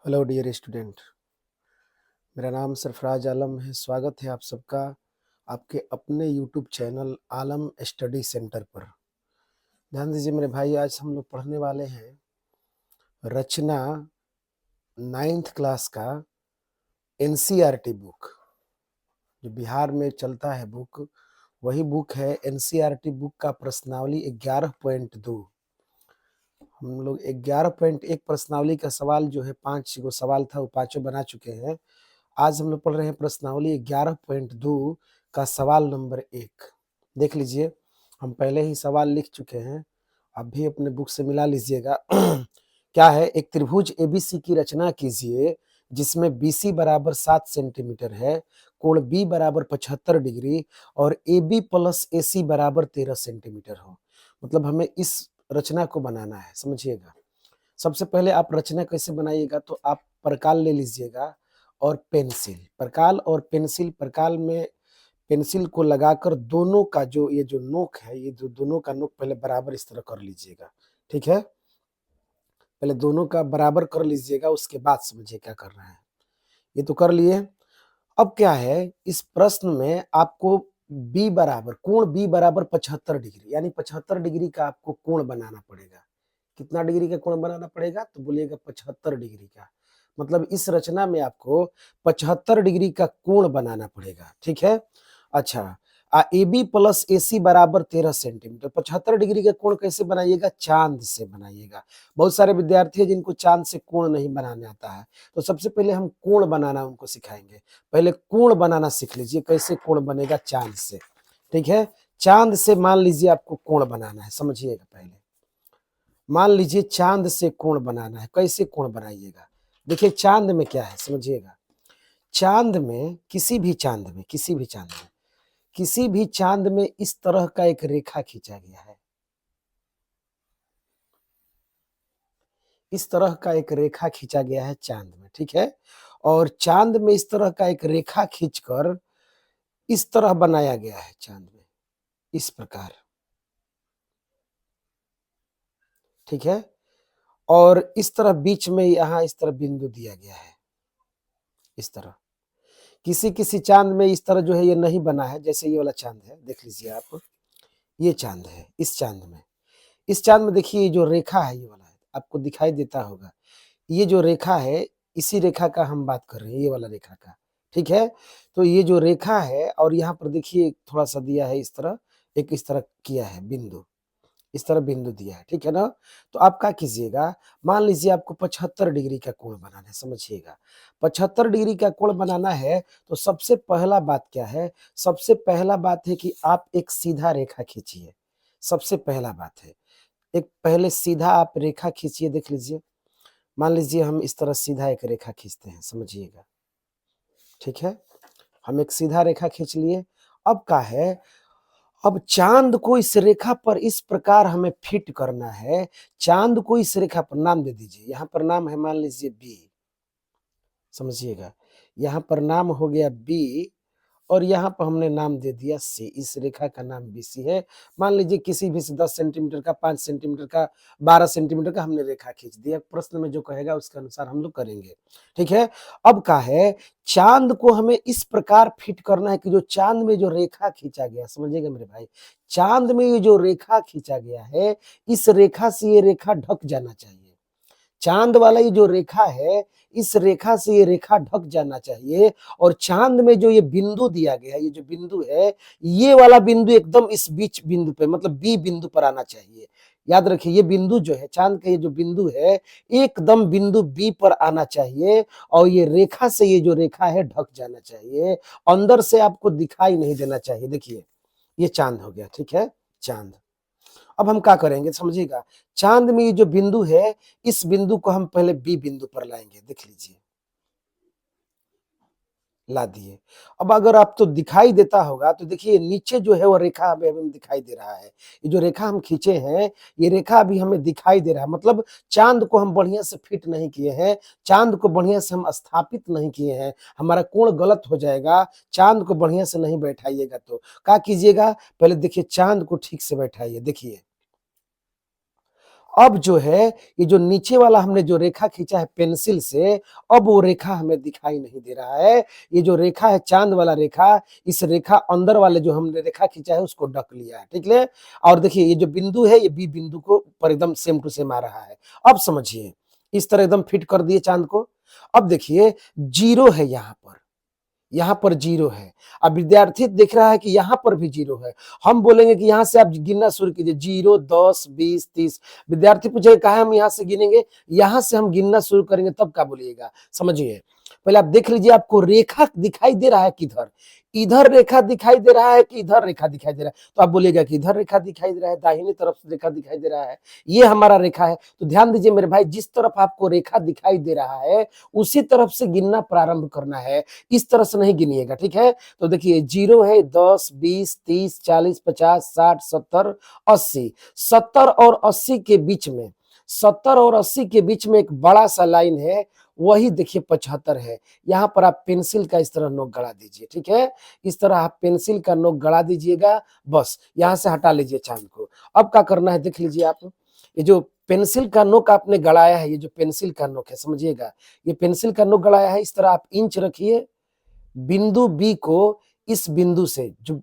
Hello dear student, मेरा नाम सरफराज आलम है। स्वागत है आप सबका आपके अपने यूट्यूब चैनल आलम स्टडी सेंटर पर। ध्यान दीजिए मेरे भाई, आज हम लोग पढ़ने वाले हैं रचना 9th क्लास का एनसीईआरटी बुक। जो बिहार में चलता है बुक, वही बुक है। एनसीईआरटी बुक का प्रश्नावली 11.2। हम लोग 11.1 प्रश्नावली का सवाल जो है 5 गो सवाल था, वो पांचों बना चुके हैं। आज हम लोग पढ़ रहे हैं प्रश्नावली 11.2 का सवाल नंबर 1। देख लीजिए, हम पहले ही सवाल लिख चुके हैं, आप भी अपने बुक से मिला लीजिएगा। क्या है, एक त्रिभुज एबीसी की रचना कीजिए जिसमें बीसी बराबर 7 सेंटीमीटर है, कोण बी बराबर 75 डिग्री और A B plus A C बराबर 13 सेंटीमीटर हो। मतलब हमें इस रचना को बनाना है, समझिएगा। सबसे पहले आप रचना कैसे बनाइएगा, तो आप प्रकाल ले लीजिएगा और पेंसिल। प्रकाल और पेंसिल, प्रकाल में पेंसिल को लगाकर दोनों का जो ये जो नोक है, ये जो दोनों का नोक पहले बराबर इस तरह कर लीजिएगा। ठीक है, पहले दोनों का बराबर कर लीजिएगा, उसके बाद समझिए क्या करना है। ये तो कर लिए। अब क्या है, इस प्रश्न में आपको बी बराबर कोण बी बराबर 75 डिग्री यानी 75 डिग्री का आपको कोण बनाना पड़ेगा। कितना डिग्री का कोण बनाना पड़ेगा, तो बोलिएगा 75 डिग्री का। मतलब इस रचना में आपको 75 डिग्री का कोण बनाना पड़ेगा। ठीक है, अच्छा। A B plus A C बराबर 13 सेंटीमीटर। 75 डिग्री का कोण कैसे बनाइएगा, चांद से बनाइएगा। बहुत सारे विद्यार्थी हैं जिनको चांद से कोण नहीं बनाने आता है, तो सबसे पहले हम कोण बनाना उनको सिखाएंगे। पहले कोण बनाना सीख लीजिए, कैसे कोण बनेगा चांद से। ठीक है, चांद से मान लीजिए आपको कोण बनाना है, समझिएगा। पहले मान लीजिए चांद से कोण बनाना है, कैसे कोण बनाइएगा। देखिए चांद में क्या है, समझिएगा। चांद में किसी भी चांद में इस तरह का एक रेखा खींचा गया है। इस तरह का एक रेखा खींचा गया है चांद में। ठीक है, और चांद में इस तरह का एक रेखा खींचकर इस तरह बनाया गया है चांद में, इस प्रकार। ठीक है, और इस तरह बीच में यहां इस तरह बिंदु दिया गया है, इस तरह। किसी किसी चांद में इस तरह जो है ये नहीं बना है, जैसे ये वाला चांद है, देख लीजिए आप। ये चांद है, इस चांद में देखिए ये जो रेखा है, ये वाला है, आपको दिखाई देता होगा। ये जो रेखा है, इसी रेखा का हम बात कर रहे हैं, ये वाला रेखा का। ठीक है, तो ये जो रेखा है, और यहाँ पर देखिए थोड़ा सा दिया है इस तरह, एक इस तरह किया है बिंदु, इस तरह बिंदु दिया है। ठीक है ना, तो आप क्या कीजिएगा, मान लीजिए आपको 75 डिग्री का कोण बनाना है, समझिएगा। 75 डिग्री का कोण बनाना है, तो सबसे पहला बात क्या है, सबसे पहला बात है कि आप एक सीधा रेखा खींचिए। सबसे पहला बात है, एक पहले सीधा आप रेखा खींचिए। देख लीजिए, मान लीजिए हम इस तरह सीधा एक रेखा खींचते हैं, समझिएगा। ठीक है, हम एक सीधा रेखा खींच लिए। अब क्या है, अब चांद को इस रेखा पर इस प्रकार हमें फिट करना है। चांद को इस रेखा पर नाम दे दीजिए, यहां पर नाम है मान लीजिए बी, समझिएगा। यहां पर नाम हो गया बी, और यहाँ पर हमने नाम दे दिया सी। इस रेखा का नाम बीसी है। मान लीजिए किसी भी से 10 सेंटीमीटर का, 5 सेंटीमीटर का, 12 सेंटीमीटर का हमने रेखा खींच दिया। प्रश्न में जो कहेगा उसके अनुसार हम लोग करेंगे। ठीक है, अब क्या है, चांद को हमें इस प्रकार फिट करना है कि जो चांद में जो रेखा खींचा गया, समझिएगा मेरे भाई, चांद में ये जो रेखा खींचा गया है, इस रेखा से ये रेखा ढक जाना चाहिए। चांद वाला ये जो रेखा है, इस रेखा से ये रेखा ढक जाना चाहिए। और चांद में जो ये बिंदु दिया गया है, ये जो बिंदु है, ये वाला बिंदु एकदम इस बीच बिंदु पे, मतलब बी बिंदु पर आना चाहिए। याद रखिए, ये बिंदु जो है, चांद का ये जो बिंदु है, एकदम बिंदु बी पर आना चाहिए। और ये रेखा से ये जो रेखा है ढक जाना चाहिए, अंदर से आपको दिखाई नहीं देना चाहिए। देखिए ये चांद हो गया। ठीक है, चांद। अब हम क्या करेंगे, समझिएगा। चांद में ये जो बिंदु है, इस बिंदु को हम पहले बी बिंदु पर लाएंगे। देख लीजिए, ला दिए। अब अगर आप तो दिखाई देता होगा, तो देखिए नीचे जो है वो रेखा हमें दिखाई दे रहा है। ये जो रेखा हम खींचे हैं, ये रेखा अभी हमें दिखाई दे रहा है। मतलब चांद को हम बढ़िया से फिट नहीं किए हैं, चांद को बढ़िया से हम स्थापित नहीं किए हैं, हमारा कोण गलत हो जाएगा। चांद को बढ़िया से नहीं बैठाइएगा तो क्या कीजिएगा, पहले देखिए चांद को ठीक से बैठाइए। देखिए, अब जो है ये जो नीचे वाला हमने जो रेखा खींचा है पेंसिल से, अब वो रेखा हमें दिखाई नहीं दे रहा है। ये जो रेखा है चांद वाला रेखा, इस रेखा अंदर वाले जो हमने रेखा खींचा है उसको ढक लिया है, ठीक है। और देखिए ये जो बिंदु है ये बी बिंदु को पर एकदम सेम टू सेम आ रहा है। अब समझिए, इस तरह एकदम फिट कर दिए चांद को। अब देखिए जीरो है यहाँ पर जीरो है। अब विद्यार्थी देख रहा है कि यहाँ पर भी जीरो है। हम बोलेंगे कि यहाँ से आप गिनना शुरू कीजिए, 0, 10, 20, 30। विद्यार्थी पूछेगा कहा हम यहाँ से गिनेंगे, यहाँ से हम गिनना शुरू करेंगे तब क्या बोलिएगा, समझिए। पहले आप देख लीजिए आपको रेखा दिखाई दे रहा है किधर, इधर रेखा दिखाई दे रहा है कि इधर रेखा दिखाई दे रहा है। तो आप बोलिएगा कि इधर रेखा दिखाई दे रहा है, दाहिनी तरफ से रेखा दिखाई दे रहा है, ये हमारा रेखा है। तो ध्यान दीजिए मेरे भाई, जिस तरफ आपको रेखा दिखाई दे रहा है उसी तरफ से गिनना प्रारंभ करना है, इस तरह से नहीं गिनिएगा, ठीक है। तो देखिए 0 है, 10, 20, 30, 40, 50, 60, 70, 80। 70 और 80 के बीच में, 70 और 80 के बीच में एक बड़ा सा लाइन है, वही देखिए 75 है। यहां पर आप पेंसिल का इस तरह नोक गड़ा दीजिए, ठीक है। इस तरह आप पेंसिल का नोक गड़ा दीजिएगा, बस यहां से हटा लीजिए चांद को। अब क्या करना है देख लीजिए आप, ये जो पेंसिल का नोक आपने गड़ाया है, ये जो पेंसिल का नोक है समझिएगा, ये पेंसिल का नोक गड़ाया है, इस तरह आप इंच रखिए, बिंदु बी को इस बिंदु से जो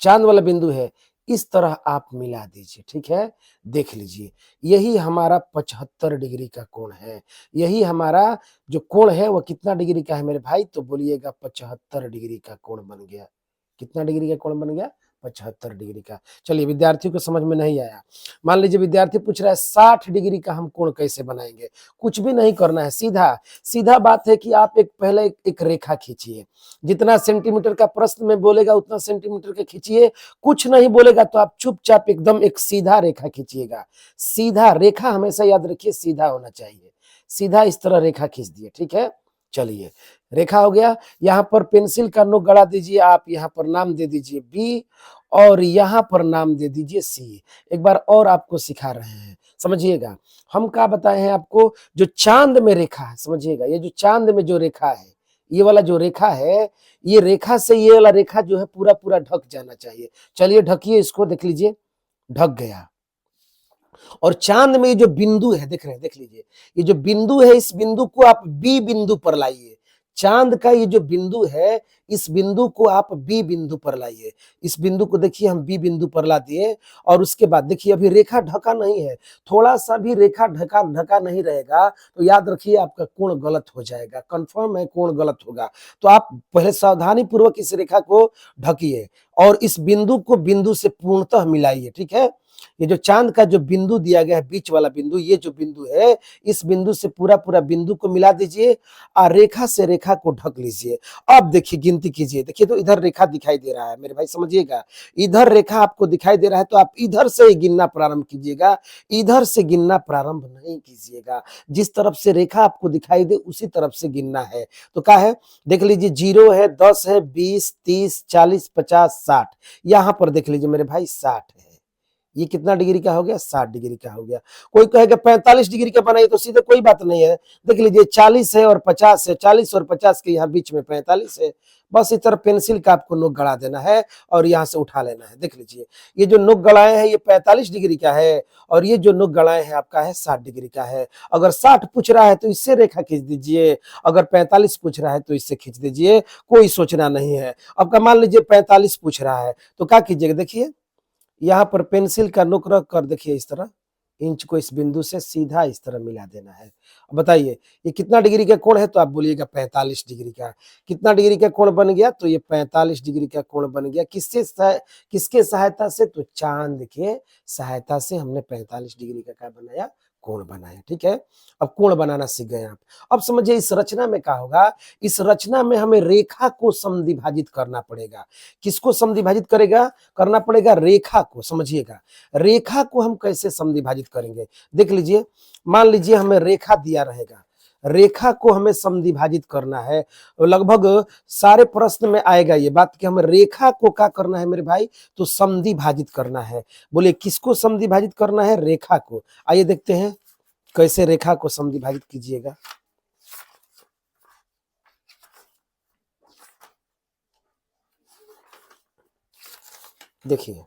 चांद वाला बिंदु है इस तरह आप मिला दीजिए, ठीक है। देख लीजिए यही हमारा 75 डिग्री का कोण है। यही हमारा जो कोण है वो कितना डिग्री का है मेरे भाई, तो बोलिएगा 75 डिग्री का कोण बन गया। कितना डिग्री का कोण बन गया, 75 डिग्री का। चलिए विद्यार्थियों को समझ में नहीं आया, मान लीजिए विद्यार्थी पूछ रहा है 60 डिग्री का हम कोण कैसे बनाएंगे। कुछ भी नहीं करना है, सीधा सीधा बात है कि आप पहले एक रेखा खींचिए, जितना सेंटीमीटर का प्रश्न में बोलेगा उतना सेंटीमीटर के खींचिए। कुछ नहीं बोलेगा तो आप चुपचाप एकदम एक सीधा रेखा खींचिएगा। सीधा रेखा हमेशा याद रखिए सीधा होना चाहिए, सीधा इस तरह रेखा खींच दिए, ठीक है। चलिए रेखा हो गया, यहाँ पर पेंसिल का नोक गड़ा दीजिए आप, यहाँ पर नाम दे दीजिए बी और यहाँ पर नाम दे दीजिए सी। एक बार और आपको सिखा रहे हैं, समझिएगा। हम क्या बताए हैं आपको, जो चांद में रेखा है समझिएगा, ये जो चांद में जो रेखा है, ये वाला जो रेखा है, ये रेखा से ये वाला रेखा जो है पूरा पूरा ढक जाना चाहिए। चलिए ढकिए इसको, देख लीजिए ढक गया। और चांद में ये जो बिंदु है देख रहे हैं, देख लीजिए ये जो बिंदु है, इस बिंदु को आप बी बिंदु पर लाइए। चांद का ये जो बिंदु है, इस बिंदु को आप बी बिंदु पर लाइए। इस बिंदु को देखिए हम बी बिंदु पर ला दिए। और उसके बाद देखिए अभी रेखा ढका नहीं है, थोड़ा सा भी रेखा ढका ढका नहीं रहेगा तो याद रखिए आपका कोण गलत हो जाएगा, कंफर्म है कोण गलत होगा। तो आप पहले सावधानी पूर्वक इस रेखा को ढकिए और इस बिंदु को बिंदु से पूर्णतः मिलाइए, ठीक है। ये जो चांद का जो बिंदु दिया गया है, बीच वाला बिंदु, ये जो बिंदु है, इस बिंदु से पूरा पूरा बिंदु को मिला दीजिए और रेखा से रेखा को ढक लीजिए। अब देखिए गिनती कीजिए, देखिए तो इधर रेखा दिखाई दे रहा है मेरे भाई, समझिएगा। इधर रेखा आपको दिखाई दे रहा है तो आप इधर से ही गिनना प्रारंभ कीजिएगा, इधर से गिनना प्रारंभ नहीं कीजिएगा। जिस तरफ से रेखा आपको दिखाई दे उसी तरफ से गिनना है। तो क्या है देख लीजिए, 0 है, 10 है, 20, 30, 40, 50, 60। यहां पर देख लीजिए मेरे भाई 60 है। ये कितना डिग्री का हो गया, 60 डिग्री का हो गया। कोई कहेगा 45 डिग्री का बनाइए, तो सीधे कोई बात नहीं है। देख लीजिए 40 है और 50 है, 40 और 50 के यहाँ बीच में 45 है। बस इस तरह पेंसिल का आपको नोक गड़ा देना है और यहाँ से उठा लेना है। देख लीजिए ये जो नोक गड़ाए हैं ये 45 डिग्री का है और ये जो नोक गड़ाए हैं आपका है 60 डिग्री का है। अगर 60 पूछ रहा है तो इससे रेखा खींच दीजिए, अगर 45 पूछ रहा है तो इससे खींच दीजिए, कोई सोचना नहीं है। अब मान लीजिए 45 पूछ रहा है तो क्या कीजिएगा, देखिए यहाँ पर पेंसिल का नोक रख कर देखिए इस तरह इंच को इस बिंदु से सीधा इस तरह मिला देना है। अब बताइए ये कितना डिग्री का कोण है, तो आप बोलिएगा 45 डिग्री का। कितना डिग्री का कोण बन गया, तो ये 45 डिग्री का कोण बन गया। किसके सहायता से, तो चांद के सहायता से हमने 45 डिग्री का क्या बनाया, कोण बनाया, ठीक है। अब कोण बनाना सीख गए आप। अब समझिए इस रचना में क्या होगा, इस रचना में हमें रेखा को समद्विभाजित करना पड़ेगा। किसको समद्विभाजित करना पड़ेगा, रेखा को। समझिएगा रेखा को हम कैसे समद्विभाजित करेंगे, देख लीजिए। मान लीजिए हमें रेखा दिया रहेगा, रेखा को हमें समद्विभाजित करना है। लगभग सारे प्रश्न में आएगा ये बात कि हमें रेखा को क्या करना है मेरे भाई, तो समद्विभाजित करना है। बोले किसको समद्विभाजित करना है, रेखा को। आइए देखते हैं कैसे रेखा को समद्विभाजित कीजिएगा। देखिए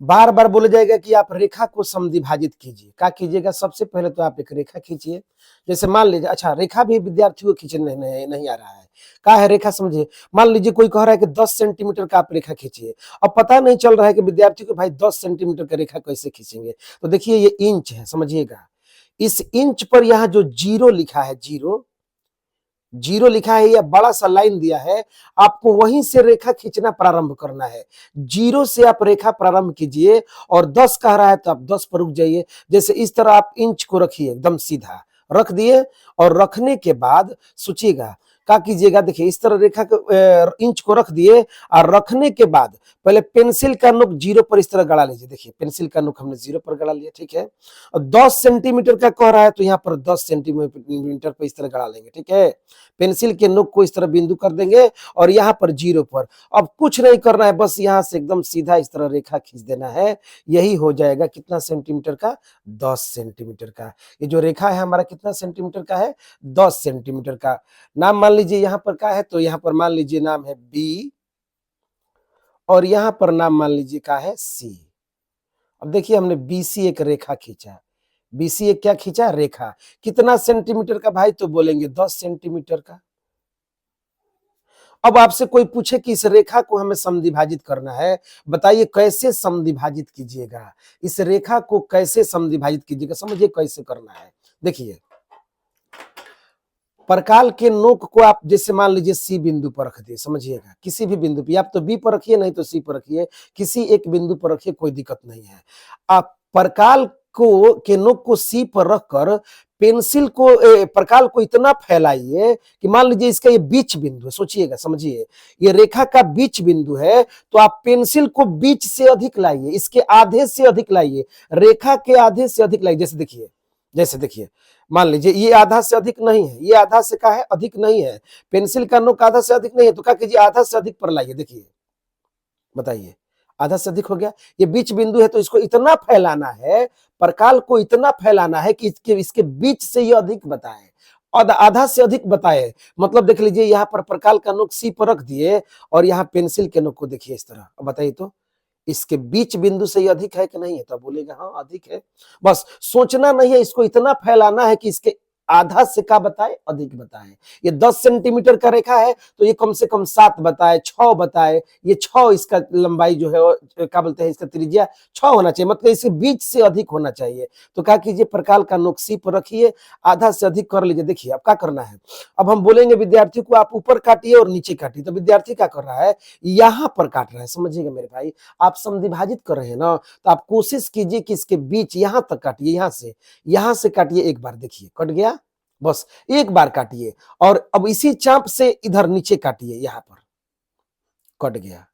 बार बार बोला जाएगा कि आप रेखा को समद्विभाजित कीजिए। क्या कीजिएगा? सबसे पहले तो आप एक रेखा खींचिए। जैसे मान लीजिए, अच्छा रेखा भी विद्यार्थियों को खींचने नहीं आ रहा है। क्या है रेखा? समझिए, मान लीजिए कोई कह रहा है कि 10 सेंटीमीटर का आप रेखा खींचिए। अब पता नहीं चल रहा है कि विद्यार्थी को भाई 10 सेंटीमीटर का रेखा कैसे खींचेंगे। तो देखिए ये इंच है, समझिएगा। इस इंच पर यहाँ जो जीरो लिखा है, जीरो जीरो लिखा है या बड़ा सा लाइन दिया है, आपको वहीं से रेखा खींचना प्रारंभ करना है। जीरो से आप रेखा प्रारंभ कीजिए और 10 कह रहा है तो आप 10 पर रुक जाइए। जैसे इस तरह आप इंच को रखिए, एकदम सीधा रख दिए और रखने के बाद सोचिएगा क्या कीजिएगा। देखिए इस तरह रेखा को इंच को रख दिए और रखने के बाद पहले पेंसिल का नोक जीरो पर इस तरह गड़ा लीजिए। देखिए पेंसिल का नोक हमने जीरो पर गड़ा लिया, ठीक है। और 10 सेंटीमीटर का कह रहा है तो यहाँ पर 10 सेंटीमीटर पर इस तरह गड़ा लेंगे, ठीक है। पेंसिल के नोक को इस तरह बिंदु कर देंगे और यहाँ पर जीरो पर। अब कुछ नहीं करना है, बस यहाँ से एकदम सीधा इस तरह रेखा खींच देना है। यही हो जाएगा कितना सेंटीमीटर का? 10 सेंटीमीटर का। ये जो रेखा है हमारा कितना सेंटीमीटर का है? 10 सेंटीमीटर का। नाम मान लीजिए यहाँ पर क्या है, तो यहाँ पर मान लीजिए नाम है बी और यहाँ पर नाम मान लीजिए क्या है? सी। अब देखिए हमने बीसी एक रेखा खींचा। बीसी एक क्या खींचा? रेखा। कितना सेंटीमीटर का भाई? तो बोलेंगे 10 सेंटीमीटर का। अब आपसे कोई पूछे कि इस रेखा को हमें समद्विभाजित करना है, बताइए कैसे समद्विभाजित कीजिएगा? इस रेखा को कैसे समद्विभाजित कीजिएगा? समझिए कैसे करना है। देखिए परकाल के नोक को आप जैसे मान लीजिए सी बिंदु पर रख दिए, समझिएगा किसी भी बिंदु पे, आप तो बी पर रखिए नहीं तो सी पर रखिए, किसी एक बिंदु पर रखिए, कोई दिक्कत नहीं है। आप परकाल को के नोक को सी पर रखकर पेंसिल को परकाल को इतना फैलाइए कि मान लीजिए इसका ये बीच बिंदु है, सोचिएगा समझिए ये रेखा का बीच बिंदु है, तो आप पेंसिल को बीच से अधिक लाइए, इसके आधे से अधिक लाइए, रेखा के आधे से अधिक लाइए। जैसे देखिए मान लीजिए ये आधा से अधिक नहीं है, ये आधा से का है? अधिक नहीं है। पेंसिल का नोक आधा से अधिक नहीं है, तो क्या कीजिए? आधा से अधिक पर लाइए। देखिए बताइए आधा से अधिक हो गया। ये बीच बिंदु है तो इसको इतना फैलाना है, परकाल को इतना फैलाना है कि इसके बीच से ये अधिक बताए और आधा से अधिक बताए। मतलब देख लीजिए यहाँ पर परकाल का नोक सी पर रख दिए और यहाँ पेंसिल के नोक को देखिए इस तरह। अब बताइए तो इसके बीच बिंदु से ये अधिक है कि नहीं है? तो बोलेगा हाँ अधिक है। बस सोचना नहीं है, इसको इतना फैलाना है कि इसके आधा से का बताए? अधिक बताए। ये 10 सेंटीमीटर का रेखा है तो ये कम से कम 7 बताए, 6 बताए। ये 6 इसका लंबाई जो है क्या बोलते हैं, इसका त्रिज्या 6 होना चाहिए, मतलब इसके बीच से अधिक होना चाहिए। तो क्या कीजिए? परकाल का नोक सी पर रखिए, आधा से अधिक कर लीजिए। देखिए अब क्या करना है, अब हम बोलेंगे विद्यार्थी को आप ऊपर काटिए और नीचे काटिए, तो विद्यार्थी क्या कर रहा है? यहां पर काट रहा है, समझिएगा मेरे भाई। आप समद्विभाजित कर रहे हैं ना, तो आप कोशिश कीजिए कि इसके बीच यहां तक काटिए, यहां से काटिए। एक बार देखिए कट गया, बस एक बार काटिए और अब इसी चाप से इधर नीचे काटिए, यहां पर कट गया,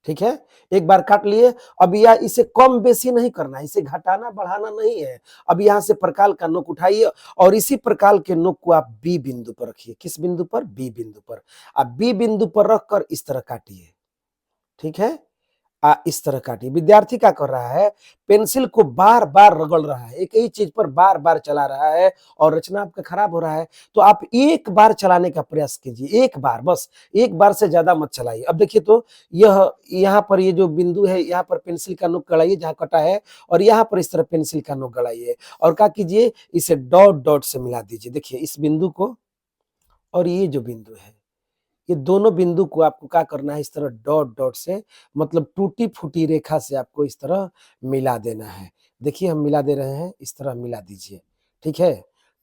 ठीक है। एक बार काट लिए। अब यह इसे कम बेसी नहीं करना है, इसे घटाना बढ़ाना नहीं है। अब यहां से परकाल का नोक उठाइए और इसी प्रकार के नोक को आप बी बिंदु पर रखिए। किस बिंदु पर? बी बिंदु पर। आप बी बिंदु पर रखकर इस तरह काटिए, ठीक है। इस तरह काटिए। विद्यार्थी क्या कर रहा है? पेंसिल को बार बार रगड़ रहा है, एक ही चीज पर बार बार चला रहा है और रचना आपका खराब हो रहा है। तो आप एक बार चलाने का प्रयास कीजिए, एक बार, बस एक बार से ज्यादा मत चलाइए। अब देखिए तो यह यहाँ पर ये जो बिंदु है, यहाँ पर पेंसिल का नोक गड़ाइए जहां कटा है और यहाँ पर इस तरह पेंसिल का नोक गड़ाइए और क्या कीजिए? इसे डॉट डॉट से मिला दीजिए। देखिए इस बिंदु को और ये जो बिंदु है, ये दोनों बिंदु को आपको क्या करना है? इस तरह डॉट डॉट से, मतलब टूटी फूटी रेखा से आपको इस तरह मिला देना है। देखिए हम मिला दे रहे हैं, इस तरह मिला दीजिए, ठीक है।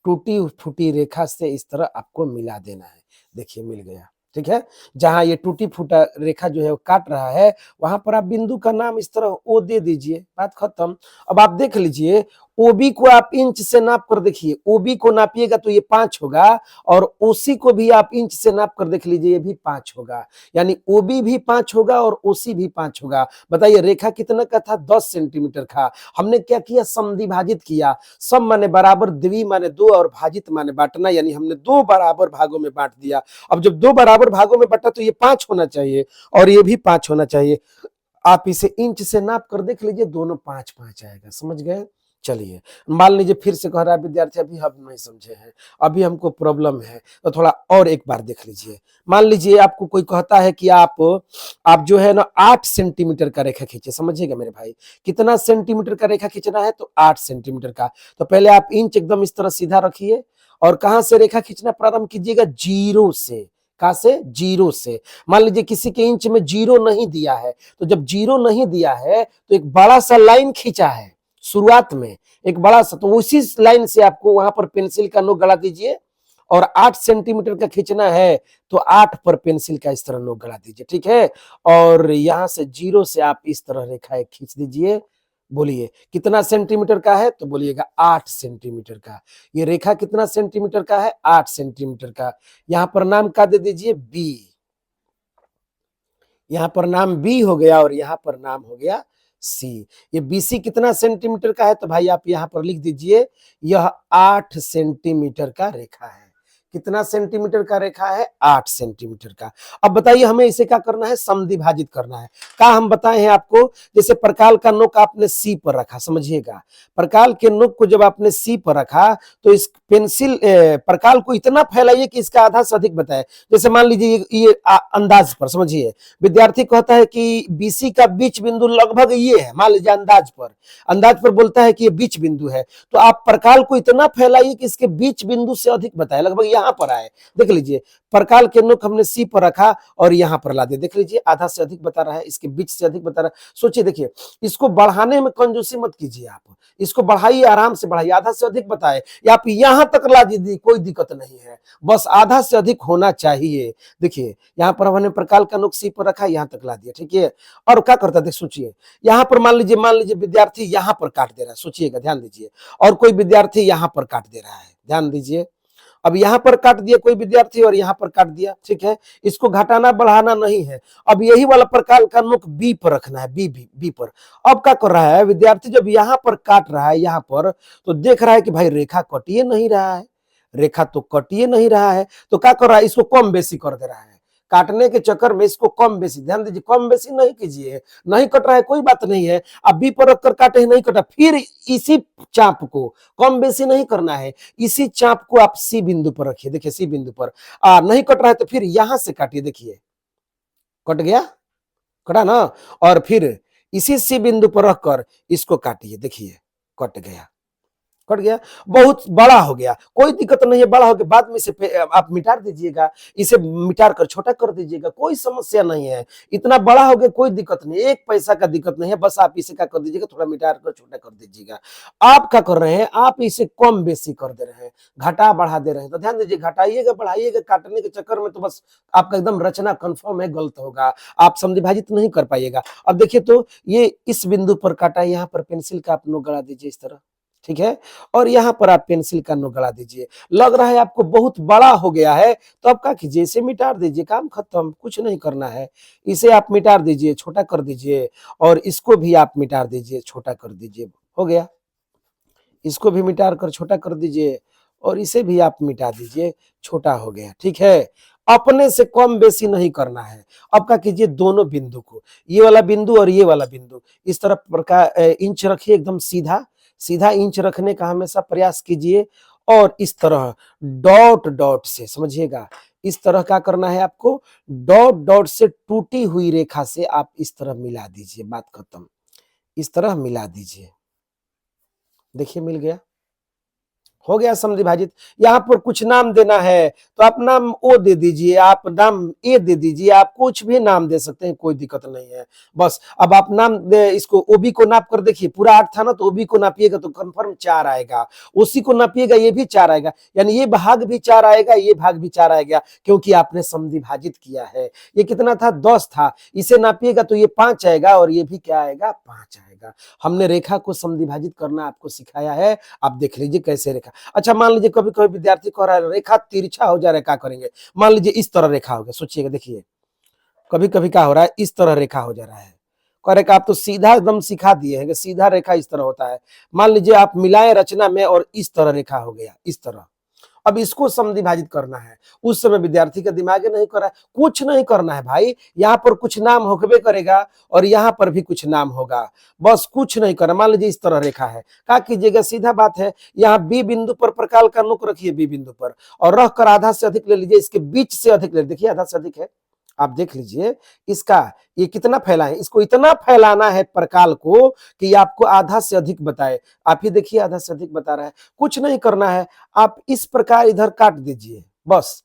टूटी फूटी रेखा से इस तरह आपको मिला देना है। देखिए मिल गया, ठीक है। जहां ये टूटी फूटा रेखा जो है वो काट रहा है, वहां पर आप बिंदु का नाम इस तरह ओ दे दीजिए, बात खत्म। अब आप देख लीजिए ओबी को आप इंच से नाप कर देखिए, ओबी को नापिएगा तो ये 5 होगा और ओसी को भी आप इंच से नाप कर देख लीजिए, ये भी 5 होगा। यानी ओबी भी 5 होगा और ओसी भी 5 होगा। बताइए रेखा कितना का था? 10 सेंटीमीटर का। हमने क्या किया? समद्विभाजित किया। सम माने बराबर, द्वि माने 2 और भाजित माने बांटना, यानी हमने 2 बराबर भागों में बांट दिया। अब जब 2 बराबर भागों में बटा तो ये 5 होना चाहिए और ये भी 5 होना चाहिए। आप इसे इंच से नाप कर देख लीजिए, दोनों 5 5 आएगा, समझ गए। चलिए, मान लीजिए फिर से कह रहा है विद्यार्थी अभी हम नहीं समझे हैं, अभी हमको प्रॉब्लम है, तो थोड़ा और एक बार देख लीजिए। मान लीजिए आपको कोई कहता है कि आप जो है ना 8 सेंटीमीटर का रेखा खींचे, समझिएगा मेरे भाई, कितना सेंटीमीटर का रेखा खींचना है, तो 8 सेंटीमीटर का। तो पहले आप इंच एकदम इस तरह सीधा रखिए और कहां से रेखा खींचना प्रारंभ कीजिएगा, जीरो से। कहां से, जीरो से। मान लीजिए किसी के इंच में जीरो नहीं दिया है, तो जब जीरो नहीं दिया है तो एक बड़ा सा लाइन खींचा है शुरुआत में, एक बड़ा सा, तो उसी लाइन से आपको वहां पर पेंसिल का नोक गड़ा दीजिए और 8 सेंटीमीटर का खींचना है तो 8 पर पेंसिल का इस तरह नोक गड़ा दीजिए, ठीक है। और यहां से जीरो से आप इस तरह रेखा एक खींच दीजिए। बोलिए कितना सेंटीमीटर का है, तो बोलिएगा 8 सेंटीमीटर का। ये रेखा कितना सेंटीमीटर का है, 8 सेंटीमीटर का। यहां पर नाम का दे दीजिए बी, यहां पर नाम बी हो गया और यहां पर नाम हो गया सी। ये बीसी कितना सेंटीमीटर का है, तो भाई आप यहां पर लिख दीजिए यह 8 सेंटीमीटर का रेखा है। कितना सेंटीमीटर का रेखा है, 8 सेंटीमीटर का। अब बताइए हमें इसे क्या करना है, समद्विभाजित करना है। क्या हम बताए हैं आपको, जैसे प्रकाल का नोक आपने सी पर रखा, समझिएगा, प्रकाल के नोक को जब आपने सी पर रखा तो इस पेंसिल प्रकाल को इतना फैलाइए कि इसका आधा से अधिक बताए। जैसे मान लीजिए ये अंदाज पर समझिए, विद्यार्थी कहता है कि बीसी का बीच बिंदु लगभग ये है, मान लीजिए अंदाज पर बोलता है कि ये बीच बिंदु है, तो आप प्रकाल को इतना फैलाइए कि इसके बीच बिंदु से अधिक बताए, लगभग यहां पर आए। देख लीजिए प्रकाल के नोक हमने सी पर रखा और यहां पर ला दिया, देख लीजिए आधा से अधिक बता रहा है, इसके बीच से अधिक बता रहा है। सोचिए, देखिए इसको बढ़ाने में कंजूसी मत कीजिए, आप इसको बढ़ाइए, आराम से बढ़ाइए, आधा से अधिक बताए या आप यहां तक ला दीजिए, कोई दिक्कत नहीं है, बस आधा से अधिक होना चाहिए। देखिए यहां पर हमने प्रकाल का नोक सी पर रखा, यहां तक ला दिया, ठीक है। और क्या करता है, देख सोचिए, यहां पर मान लीजिए विद्यार्थी यहां पर काट दे रहा है, सोचिएगा, ध्यान दीजिए, और कोई विद्यार्थी यहां पर काट दे रहा है, ध्यान दीजिए। अब यहां पर काट दिया कोई विद्यार्थी और यहां पर काट दिया, ठीक है, इसको घटाना बढ़ाना नहीं है। अब यही वाला प्रकाल का नोक बी पर रखना है, बी पर। अब क्या कर रहा है विद्यार्थी, जब यहां पर काट रहा है यहां पर, तो देख रहा है कि भाई रेखा कटिए नहीं रहा है, रेखा तो कटिए नहीं रहा है, तो क्या कर रहा है, इसको कम बेसी कर दे रहा है, काटने के चक्कर में इसको कम बेसी, ध्यान दीजिए, कम बेसी नहीं कीजिए, नहीं कट रहा है कोई बात नहीं है, अब बी पर रखकर काटे, नहीं कटा, फिर इसी चाप को कम बेसी नहीं करना है, इसी चाप को आप सी बिंदु पर रखिए, देखिए सी बिंदु पर नहीं कट रहा है तो फिर यहां से काटिए, देखिए कट गया, कटा ना, और फिर इसी सी बिंदु पर रखकर इसको काटिए, देखिए कट गया, कट गया, बहुत बड़ा हो गया, कोई दिक्कत नहीं है, बड़ा हो गया, बाद में इसे आप मिटा दीजिएगा, इसे मिटा कर छोटा कर दीजिएगा, कोई समस्या नहीं है, इतना बड़ा हो गया कोई दिक्कत नहीं, एक पैसा का दिक्कत नहीं है, बस आप इसे क्या कर दीजिएगा, थोड़ा मिटा कर छोटा कर दीजिएगा। आप क्या कर रहे हैं, आप इसे कम बेसी कर दे रहे हैं, घटा बढ़ा दे रहे हैं, तो ध्यान दीजिए, घटाइएगा बढ़ाइएगा काटने के चक्कर में तो बस आपका एकदम रचना कंफर्म है, गलत होगा, आप समद्विभाजित नहीं कर पाइएगा। अब देखिए तो ये इस बिंदु पर काटा, यहाँ पर पेंसिल का आप नोक गड़ा दीजिए इस तरह, ठीक है, और यहां पर आप पेंसिल का नोक गड़ा दीजिए। लग रहा है आपको बहुत बड़ा हो गया है, तो आप क्या कीजिए, इसे मिटा दीजिए, काम खत्म, कुछ नहीं करना है, इसे आप मिटा दीजिए, छोटा कर दीजिए, और इसको भी आप मिटा दीजिए, छोटा कर दीजिए, हो गया, इसको भी मिटा कर छोटा कर दीजिए और इसे भी आप मिटा दीजिए, छोटा हो गया, ठीक है। अपने से कम बेसी नहीं करना है। अब क्या कीजिए, दोनों बिंदु को, ये वाला बिंदु और ये वाला बिंदु, इस तरफ प्रकार इंच रखिए, एकदम सीधा सीधा इंच रखने का हमेशा प्रयास कीजिए, और इस तरह डॉट डॉट से, समझिएगा, इस तरह क्या करना है आपको, डॉट डॉट से टूटी हुई रेखा से आप इस तरह मिला दीजिए, बात खत्म, इस तरह मिला दीजिए, देखिए मिल गया, हो गया समद्विभाजित। यहाँ पर कुछ नाम देना है तो आप नाम ओ दे दीजिए, आप नाम ए दे दीजिए, आप कुछ भी नाम दे सकते हैं, कोई दिक्कत नहीं है। बस अब आप नाम दे, इसको ओबी को नाप कर देखिए, पूरा 8 था ना, तो ओबी को नापिएगा तो कंफर्म 4 आएगा, ओसी को नापिएगा ये भी 4 आएगा, यानी ये भाग भी 4 आएगा, ये भाग भी 4 आएगा, क्योंकि आपने समद्विभाजित किया है। ये कितना था, 10 था, इसे नापिएगा तो ये 5 आएगा और ये भी क्या आएगा, 5 आएगा। हमने रेखा को समद्विभाजित करना आपको सिखाया है, आप देख लीजिए कैसे रेखा। अच्छा मान लीजिए कभी कभी विद्यार्थी कह रहा है रेखा तिरछा हो जा रहा है, क्या करेंगे, मान लीजिए इस तरह रेखा हो गया, सोचिएगा, देखिए कभी कभी क्या हो रहा है, इस तरह रेखा हो जा रहा है, कह रहे आप तो सीधा एकदम सिखा दिए हैं कि सीधा रेखा इस तरह होता है। मान लीजिए आप मिलाए रचना में और इस तरह रेखा हो गया, इस तरह, अब इसको समद्विभाजित करना है। उस समय विद्यार्थी का दिमाग नहीं कर रहा है, कुछ नहीं करना है भाई, यहाँ पर कुछ नाम होकबे करेगा और यहाँ पर भी कुछ नाम होगा, बस कुछ नहीं करना। मान लीजिए इस तरह रेखा है, क्या कीजिएगा, सीधा बात है, यहाँ बी बिंदु पर प्रकाल का नोक रखिए बी बिंदु पर और रख कर आधा से अधिक ले लीजिए, इसके बीच से अधिक ले, देखिए आधा से अधिक है, आप देख लीजिए इसका ये कितना फैला है, इसको इतना फैलाना है प्रकाल को कि आपको आधा से अधिक बताए। आप ही देखिए आधा से अधिक बता रहा है, कुछ नहीं करना है, आप इस प्रकार इधर काट दीजिए, बस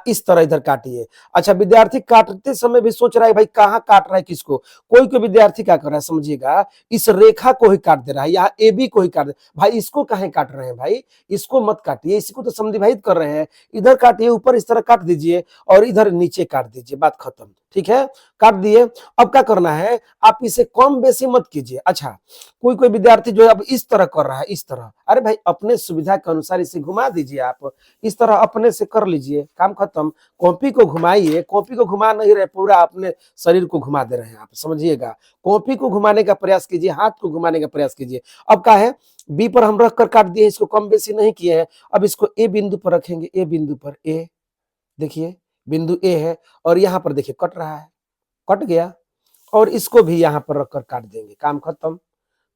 इस तरह इधर काटिए। अच्छा, विद्यार्थी काटते समय भी सोच रहा है भाई कहाँ काट रहा है किसको, कोई कोई विद्यार्थी क्या कर रहा है समझिएगा, इस रेखा को ही काट दे रहा है, यहाँ ए बी को ही काट दे, भाई इसको कहीं काट रहे हैं भाई, इसको मत काटिए, इसको तो समद्विभाजित कर रहे हैं, इधर काटिए, ऊपर इस तरह काट दीजिए और इधर नीचे काट दीजिए, बात खत्म, ठीक है, काट दिए। अब क्या करना है, आप इसे कम बेसी मत कीजिए। अच्छा, कोई कोई विद्यार्थी जो है अब इस तरह कर रहा है, इस तरह, अरे भाई अपने सुविधा के अनुसार इसे घुमा दीजिए, आप इस तरह अपने से कर लीजिए, काम खत्म। कॉपी को घुमाइए, कॉपी को घुमा नहीं रहे, पूरा अपने शरीर को घुमा दे रहे हैं आप, समझिएगा, कॉपी को घुमाने का प्रयास कीजिए, हाथ को घुमाने का प्रयास कीजिए। अब क्या है, बी पर हम रख कर काट दिए, इसको कम बेसी नहीं किए हैं, अब इसको ए बिंदु पर रखेंगे, ए बिंदु पर ए, देखिए बिंदु ए है और यहां पर देखिए कट रहा है, कट गया, और इसको भी यहां पर रखकर काट देंगे, काम खत्म।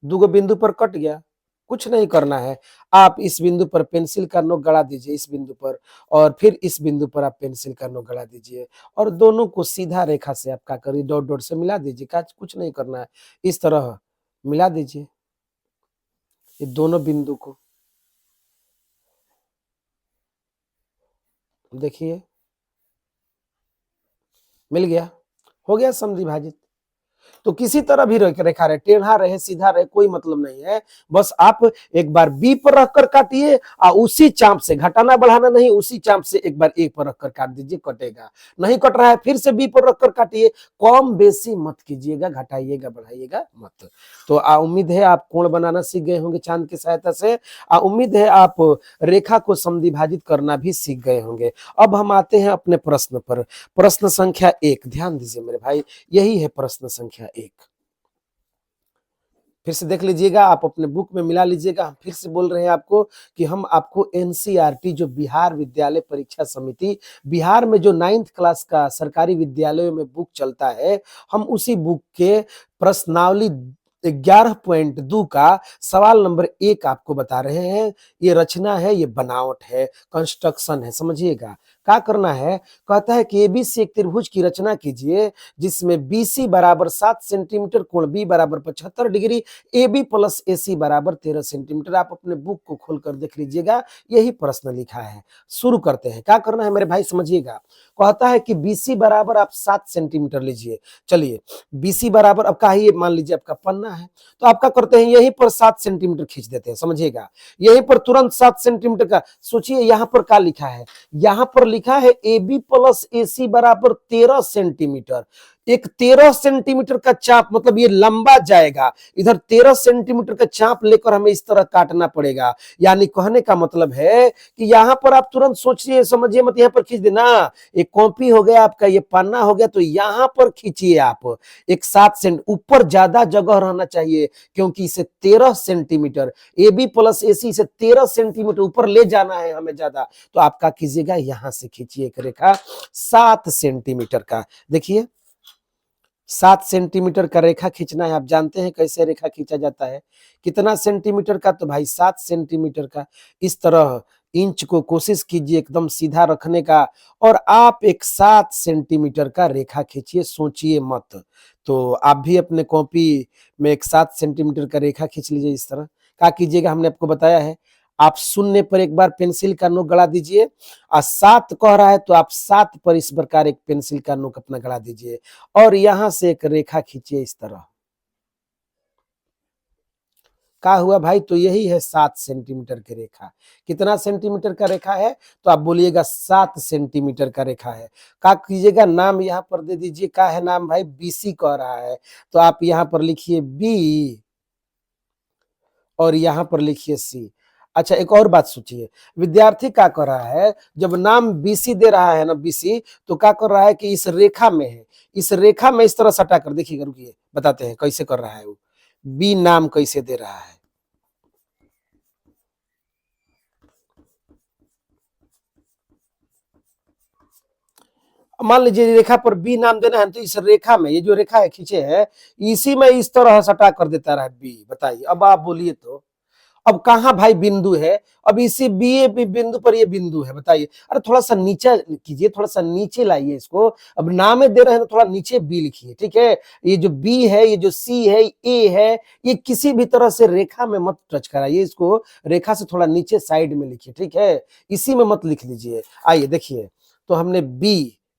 दो बिंदु पर कट गया, कुछ नहीं करना है, आप इस बिंदु पर पेंसिल का नोक गड़ा दीजिए, इस बिंदु पर, और फिर इस बिंदु पर आप पेंसिल का नोक गड़ा दीजिए और दोनों को सीधा रेखा से आप क्या करिए, डॉट डॉट से मिला दीजिए, कुछ नहीं करना है, इस तरह मिला दीजिए ये दोनों बिंदु को, देखिए मिल गया, हो गया समद्विभाजित। तो किसी तरह भी रेखा रहे, टेढ़ा रहे सीधा रहे, कोई मतलब नहीं है, बस आप एक बार बी पर रखकर काटिए और उसी चाप से, घटाना बढ़ाना नहीं, उसी चाप से एक बार ए पर रखकर काट दीजिए, कटेगा। नहीं कट रहा है फिर से बी पर रखकर काटिए, कम बेसी मत कीजिएगा, घटाइएगा बढ़ाइएगा मत। तो उम्मीद है आप कोण बनाना सीख गए होंगे चांद की सहायता से, उम्मीद है आप रेखा को समद्विभाजित करना भी सीख गए होंगे। अब हम आते हैं अपने प्रश्न पर, प्रश्न संख्या 1, ध्यान दीजिए मेरे भाई, यही है प्रश्न संख्या 1, फिर से देख लीजिएगा, आप अपने बुक में मिला लीजिएगा। फिर से बोल रहे हैं आपको कि हम आपको एनसीईआरटी जो बिहार विद्यालय परीक्षा समिति, बिहार में जो 9th क्लास का सरकारी विद्यालयों में बुक चलता है, हम उसी बुक के प्रश्नावली 11.2 का सवाल नंबर 1 आपको बता रहे हैं। ये रचना है, ये बनावट है, कंस्ट्रक्शन है, समझिएगा। क्या करना है, कहता है कि एबीसी एक त्रिभुज की रचना कीजिए जिसमें बीसी बराबर 7 सेंटीमीटर, कोण बी बराबर 75 डिग्री, AB प्लस AC बराबर 13 सेंटीमीटर। आप अपने बुक को खोलकर देख लीजिएगा, यही प्रश्न लिखा है। शुरू करते हैं, क्या करना है मेरे भाई समझिएगा। कहता है कि BC बराबर आप 7 सेंटीमीटर लीजिए। चलिए BC बराबर, अब कहिए मान लीजिए आपका पन्ना है, तो आप क्या करते हैं, यहीं पर 7 सेंटीमीटर खींच देते हैं, समझिएगा, यहीं पर तुरंत 7 सेंटीमीटर का। सोचिए यहाँ पर क्या लिखा है, यहाँ पर लिखा है AB प्लस AC बराबर 13 सेंटीमीटर। एक 13 सेंटीमीटर का चाप, मतलब ये लंबा जाएगा, इधर 13 सेंटीमीटर का चाप लेकर हमें इस तरह काटना पड़ेगा। यानी कहने का मतलब है कि यहाँ पर आप तुरंत सोचिए, समझिए मत, यहाँ पर खींच देना, एक कॉपी हो गया आपका, ये पन्ना हो गया, तो यहाँ पर खींचिए आप एक 7 सेंट, ऊपर ज्यादा जगह रहना चाहिए क्योंकि इसे 13 सेंटीमीटर, AB प्लस AC से 13 सेंटीमीटर ऊपर ले जाना है हमें ज्यादा, तो आपका कीजिएगा यहां से खींचिए एक रेखा 7 सेंटीमीटर का। देखिए 7 सेंटीमीटर का रेखा खींचना है, आप जानते हैं कैसे रेखा खींचा जाता है, कितना सेंटीमीटर का, तो भाई 7 सेंटीमीटर का। इस तरह इंच को कोशिश कीजिए एकदम सीधा रखने का और आप एक 7 सेंटीमीटर का रेखा खींचिए, सोचिए मत। तो आप भी अपने कॉपी में एक 7 सेंटीमीटर का रेखा खींच लीजिए, इस तरह क्या कीजिएगा, हमने आपको बताया है, आप शून्य पर एक बार पेंसिल का नोक गड़ा दीजिए और 7 कह रहा है तो आप 7 पर इस प्रकार एक पेंसिल का नोक अपना गड़ा दीजिए और यहां से एक रेखा खींचिए इस तरह। क्या हुआ भाई, तो यही है 7 सेंटीमीटर की रेखा। कितना सेंटीमीटर का रेखा है, तो आप बोलिएगा 7 सेंटीमीटर का रेखा है। क्या कीजिएगा, नाम यहां पर दे दीजिए, क्या है नाम भाई, BC कह रहा है, तो आप यहां पर लिखिए B और यहां पर लिखिए C। अच्छा, एक और बात सोचिए, विद्यार्थी क्या कर रहा है, जब नाम BC दे रहा है ना, BC, तो क्या कर रहा है कि इस रेखा में है, इस रेखा में इस तरह सटा कर देखिएगा, रुकिए बताते हैं कैसे कर रहा है वो, B नाम कैसे दे रहा है। मान लीजिए रेखा पर बी नाम देना है, तो इस रेखा में ये जो रेखा है खींचे है, इसी में इस तरह सटा कर देता रहा बी। बताइए, अब आप बोलिए तो अब कहाँ भाई बिंदु है? अब इसी बी बिंदु पर ये बिंदु है। बताइए, अरे थोड़ा सा नीचे कीजिए, थोड़ा सा नीचे लाइए इसको। अब नाम में दे रहे हैं तो थोड़ा नीचे बी लिखिए, ठीक है। ये जो बी है, ये जो सी है, ए है, ये किसी भी तरह से रेखा में मत टच कराइए इसको। रेखा से थोड़ा नीचे साइड में लिखिए, ठीक है, इसी में मत लिख लीजिए। आइए देखिए, तो हमने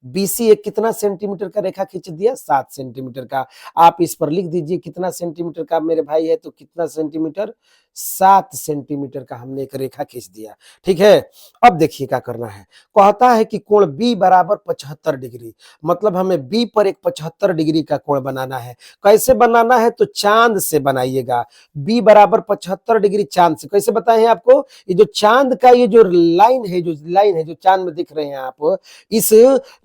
बीसी एक कितना सेंटीमीटर का रेखा खींच दिया? 7 सेंटीमीटर का। आप इस पर लिख दीजिए कितना सेंटीमीटर का मेरे भाई है, तो कितना सेंटीमीटर? 7 सेंटीमीटर का हमने एक रेखा खींच दिया, ठीक है। अब देखिए क्या करना है, कहता है कि कोण बी बराबर 75 डिग्री, मतलब हमें बी पर एक 75 डिग्री का कोण बनाना है। कैसे बनाना है? तो चांद से बनाइएगा। बी बराबर 75 डिग्री चांद से। कैसे बताए हैं आपको? ये जो चांद का ये जो लाइन है, जो चांद में दिख रहे हैं आप, इस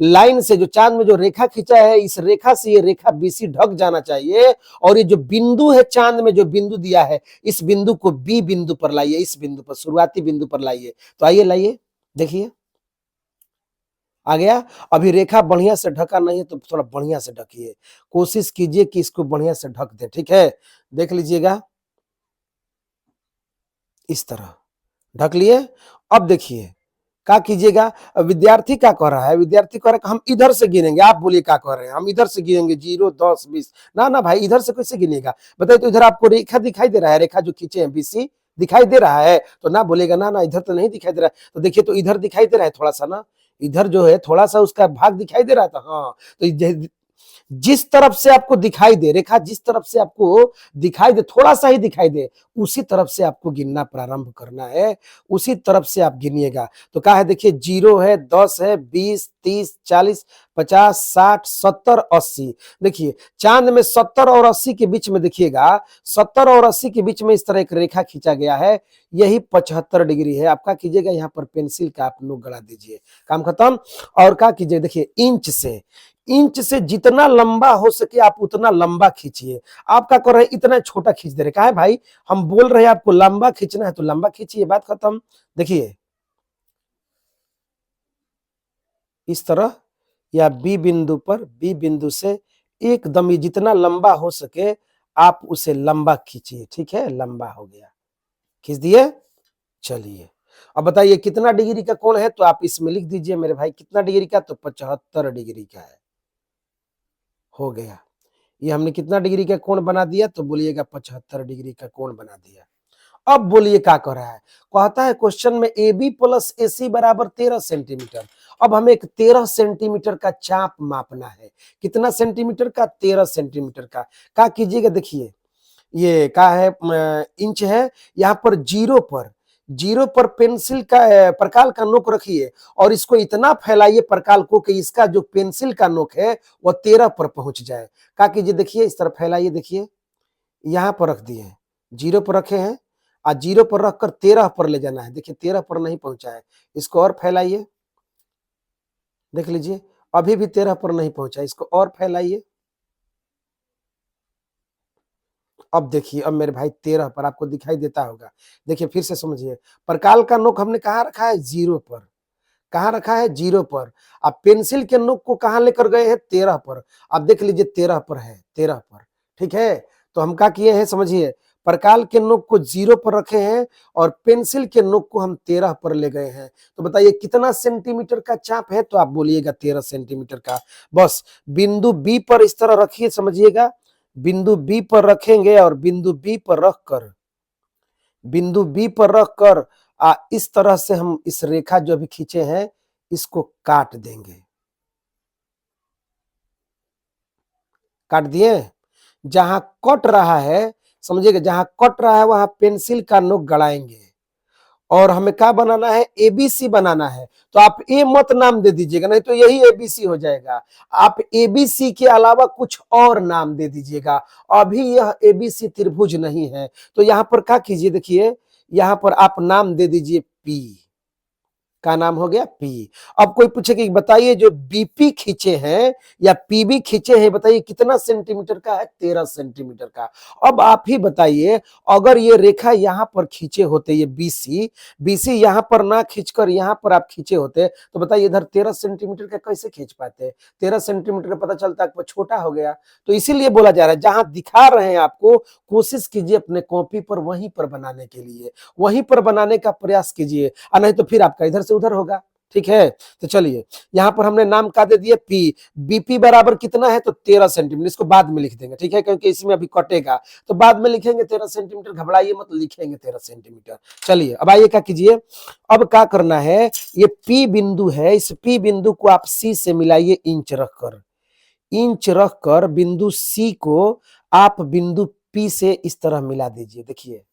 लाइन से, जो चांद में जो रेखा खींचा है, इस रेखा से ये रेखा बीसी ढक जाना चाहिए। और ये जो बिंदु है चांद में, जो बिंदु दिया है, इस बिंदु को बी बिंदु पर लाइए, इस बिंदु पर, शुरुआती बिंदु पर लाइए। तो आइए लाइए, देखिए आ गया। अभी रेखा बढ़िया से ढका नहीं है, तो थोड़ा बढ़िया से ढकिए, कोशिश कीजिए कि इसको बढ़िया से ढक दे, ठीक है। देख लीजिएगा, इस तरह ढक लिए। अब देखिए क्या कीजिएगा। विद्यार्थी क्या कह रहा है? विद्यार्थी कह रहा है कि हम इधर से गिनेंगे। आप बोलिए क्या कह रहे हैं? हम इधर से गिनेंगे, 0, 10, 20। ना ना भाई, इधर से कैसे गिनेगा? बताइए, तो इधर आपको रेखा दिखाई दे रहा है, रेखा जो खींचे हैं बीसी दिखाई दे रहा है? तो ना बोलेगा ना ना, इधर तो नहीं दिखाई दे रहा है। तो देखिए, तो इधर दिखाई दे रहा है थोड़ा सा ना, इधर जो है थोड़ा सा उसका भाग दिखाई दे रहा था। हाँ, तो जिस तरफ से आपको दिखाई दे रेखा, जिस तरफ से आपको दिखाई दे, थोड़ा सा ही दिखाई दे, उसी तरफ से आपको गिनना प्रारंभ करना है, उसी तरफ से आप गिनिएगा। तो क्या है, देखिए 0 है, 10 है, 20, 30, 40, 50, 60, 70, 80। देखिए चांद में 70 और 80 के बीच में देखिएगा, 70 और 80 के बीच में इस तरह एक रेखा खींचा गया है, यही 75 डिग्री है। आप क्या कीजिएगा, यहाँ पर पेंसिल का आप नोक गड़ा दीजिए, काम खत्म। और क्या कीजिए, देखिए इंच से जितना लंबा हो सके आप उतना लंबा खींचिए। आप क्या कर रहे हैं, इतना छोटा खींच दे रहे, कहा है भाई? हम बोल रहे हैं आपको लंबा खींचना है तो लंबा खींचिए, बात खत्म। देखिए इस तरह, या बी बिंदु से एकदम ही जितना लंबा हो सके आप उसे लंबा खींचिए, ठीक है। लंबा हो गया, खींच दिए। चलिए अब बताइए कितना डिग्री का कोण है, तो आप इसमें लिख दीजिए मेरे भाई, कितना डिग्री का? तो 75 डिग्री का है। हो गया, ये हमने कितना डिग्री का कोण बना दिया? तो बोलिएगा 75 डिग्री का कोण बना दिया। अब बोलिए क्या कह रहा है? कहता है क्वेश्चन में A B plus A C बराबर 13 सेंटीमीटर। अब हमें एक 13 सेंटीमीटर का चाप मापना है। कितना सेंटीमीटर का? 13 सेंटीमीटर का। क्या कीजिएगा, देखिए ये क्या है, इंच है, यहाँ पर जीरो पर पेंसिल का प्रकाल का नोक रखिए और इसको इतना फैलाइए प्रकाल को कि इसका जो पेंसिल का नोक है वह 13 पर पहुंच जाए। क्या कीजिए, देखिए इस तरह फैलाइए, देखिए यहाँ पर रख दिए हैं, 0 पर रखे हैं, और 0 पर रखकर 13 पर ले जाना है। देखिए 13 पर नहीं पहुंचा है, इसको और फैलाइए, देख लीजिए अभी भी 13 पर नहीं पहुंचा, इसको और फैलाइए। अब देखिए, अब मेरे भाई 13 पर आपको दिखाई देता होगा। देखिए फिर से समझिए, प्रकाल का नोक हमने कहाँ रखा है? 0 पर। कहाँ रखा है? 0 पर। आप पेंसिल के नोक को कहाँ लेकर गए हैं? 13 पर। आप देख लीजिए 13 पर है, 13 पर, ठीक है। तो हम क्या किए हैं समझिए, प्रकाल के नोक को 0 पर रखे हैं और पेंसिल के नोक को हम 13 पर ले गए हैं। तो बताइए कितना सेंटीमीटर का चाप है? तो आप बोलिएगा 13 सेंटीमीटर का। बस बिंदु बी पर इस तरह रखिए, समझिएगा, बिंदु बी पर रखेंगे और बिंदु बी पर रखकर इस तरह से हम इस रेखा जो अभी खींचे हैं इसको काट देंगे। काट दिए। जहां कट रहा है, समझिएगा, जहां कट रहा है वहां पेंसिल का नोक गड़ाएंगे और हमें क्या बनाना है? एबीसी बनाना है। तो आप ए मत नाम दे दीजिएगा, नहीं तो यही एबीसी हो जाएगा। आप एबीसी के अलावा कुछ और नाम दे दीजिएगा। अभी यह एबीसी त्रिभुज नहीं है। तो यहां पर क्या कीजिए, देखिए यहां पर आप नाम दे दीजिए पी। का नाम हो गया पी। अब कोई पूछे कि बताइए जो बीपी खींचे हैं या पीबी खींचे हैं, बताइए कितना सेंटीमीटर का है? 13 सेंटीमीटर का। अब आप ही बताइए, अगर ये रेखा यहां पर खींचे होते, ये बीसी, बीसी यहां पर ना खींचकर यहां पर आप खींचे होते, तो बताइए इधर 13 सेंटीमीटर का कैसे खींच पाते? 13 सेंटीमीटर का पता चलता है छोटा हो गया। तो इसीलिए बोला जा रहा है, जहां दिखा रहे हैं आपको, कोशिश कीजिए अपने कॉपी पर वहीं पर बनाने के लिए, वहीं पर बनाने का प्रयास कीजिए, और नहीं तो फिर आपका इधर से उधर होगा। ठीक है, तो चलिए यहां पर हमने नाम का दे दिया पी। बीपी बराबर कितना है? तो 13 सेंटीमीटर। इसको बाद में लिख देंगे, ठीक है, क्योंकि इसमें अभी कटेगा, तो बाद में लिखेंगे 13 सेंटीमीटर, घबराइए मत, लिखेंगे 13 सेंटीमीटर। चलिए अब आइए क्या कीजिए, अब क्या करना है, ये पी बिंदु है, इस पी बिंदु को आप सी से मिलाइए इंच रखकर, इंच रखकर बिंदु सी को आप बिंदु पी से इस तरह मिला दीजिए। देखिए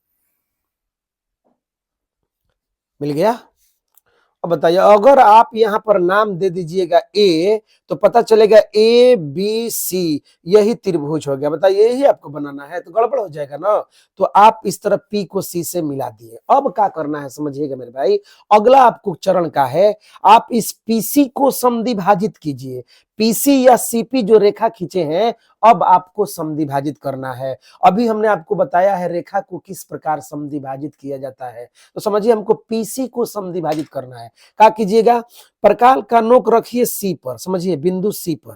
मिल गया। अब बताइए, अगर आप यहां पर नाम दे दीजिएगा ए, तो पता चलेगा ए बी सी, यही त्रिभुज हो गया। बताइए यही आपको बनाना है, तो गड़बड़ हो जाएगा ना। तो आप इस तरह पी को सी से मिला दिए। अब क्या करना है समझिएगा मेरे भाई, अगला आपको चरण का है, आप इस पीसी को समद्विभाजित कीजिए। पीसी या सीपी जो रेखा खींचे हैं, अब आपको समद्विभाजित करना है। अभी हमने आपको बताया है रेखा को किस प्रकार समद्विभाजित किया जाता है, तो समझिए हमको पीसी को समद्विभाजित करना है। क्या कीजिएगा, प्रकाल का नोक रखिए सी पर, समझिए बिंदु सी पर,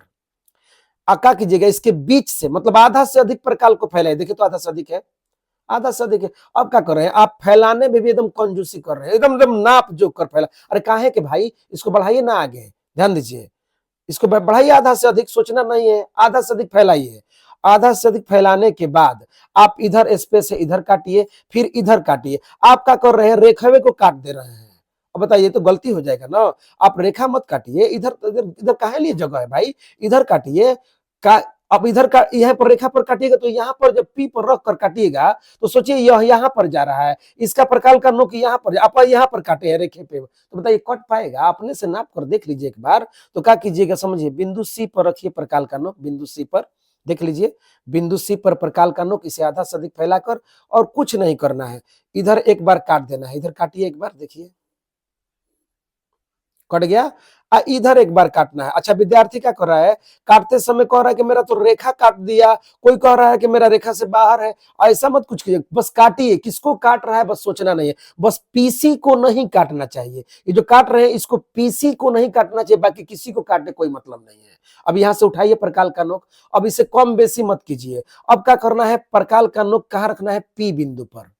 क्या कीजिएगा, इसके बीच से, मतलब आधा से अधिक प्रकाल को फैलाए। देखिए तो आधा से अधिक है, आधा से अधिक है। अब क्या कर रहे हैं आप, फैलाने में भी एकदम कंजूसी कर रहे हैं, एकदम एकदम नाप जोक कर फैला। अरे काहे के भाई, इसको बढ़ाइए ना आगे, ध्यान दीजिए, इसको बढ़ाइए, आधा से अधिक सोचना नहीं है, आधा से अधिक फैलाइए। आधा से अधिक फैलाने के बाद आप इधर स्पेस है, इधर काटिए, फिर इधर काटिए। आप क्या कर रहे हैं, रेखावे को काट दे रहे हैं। अब बताइए तो गलती हो जाएगा ना, आप रेखा मत काटिए, इधर इधर इधर काहे लिए जगह है भाई, इधर काटिए का। अब इधर का यहाँ पर रेखा पर काटिएगा, तो यहाँ पर जब पी पर रख कर काटिएगा, तो सोचिए यह यहाँ पर जा रहा है, इसका प्रकाल का नोक यहाँ पर, आप यहाँ पर काटे हैं रेखे पे, तो बताइए कट पाएगा? अपने से नाप कर देख लीजिए एक बार। तो क्या कीजिएगा, समझिए बिंदु सी पर रखिए प्रकाल का नोक, बिंदु सी पर देख लीजिए, बिंदु सी पर प्रकाल का नोक, इसे आधा से अधिक फैलाकर, और कुछ नहीं करना है, इधर एक बार काट देना है, इधर काटिए एक बार, देखिए कट गया। इधर एक बार काटना है। अच्छा विद्यार्थी क्या कर रहा है, काटते समय कह रहा है कि मेरा तो रेखा काट दिया, कोई कह रहा है कि मेरा रेखा से बाहर है। ऐसा मत कुछ कीजिए, बस काटिए, किसको काट रहा है बस सोचना नहीं है, बस पीसी को नहीं काटना चाहिए। ये जो काट रहे हैं इसको पीसी को नहीं काटना चाहिए, बाकी किसी को काटने कोई मतलब नहीं है। अब यहां से उठाइए प्रकाल का नोक, अब इसे कम बेसी मत कीजिए। अब क्या करना है, प्रकाल का नोक कहां रखना है, पी बिंदु पर।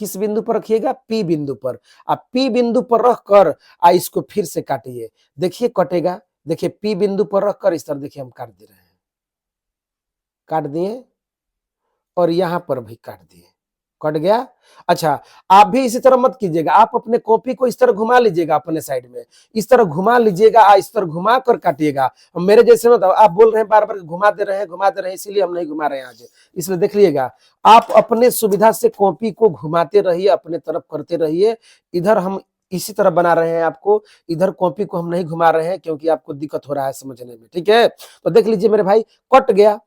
किस बिंदु पर रखिएगा, पी बिंदु पर। आप पी बिंदु पर रख कर इसको फिर से काटिए, देखिए कटेगा। देखिए पी बिंदु पर रख कर इस तरह देखिए हम काट दे रहे हैं, काट दिए, और यहां पर भी काट दिए, कट गया। अच्छा आप भी इसी तरह मत कीजिएगा, आप अपने कॉपी को इस तरह घुमा लीजिएगा, अपने साइड में इस तरह घुमा लीजिएगा, इस तरह घुमा कर काटिएगा। मेरे जैसे मत, आप बोल रहे हैं बार बार घुमा दे रहे हैं, घुमा दे रहे हैं, इसीलिए हम नहीं घुमा रहे हैं आज, इसलिए देख लीजिएगा। आप अपने सुविधा से कॉपी को घुमाते रहिए, अपने तरफ करते रहिए। इधर हम इसी तरह बना रहे हैं आपको, इधर कॉपी को हम नहीं घुमा रहे हैं, क्योंकि आपको दिक्कत हो रहा है समझने में, ठीक है। तो देख लीजिए मेरे भाई, कट गया।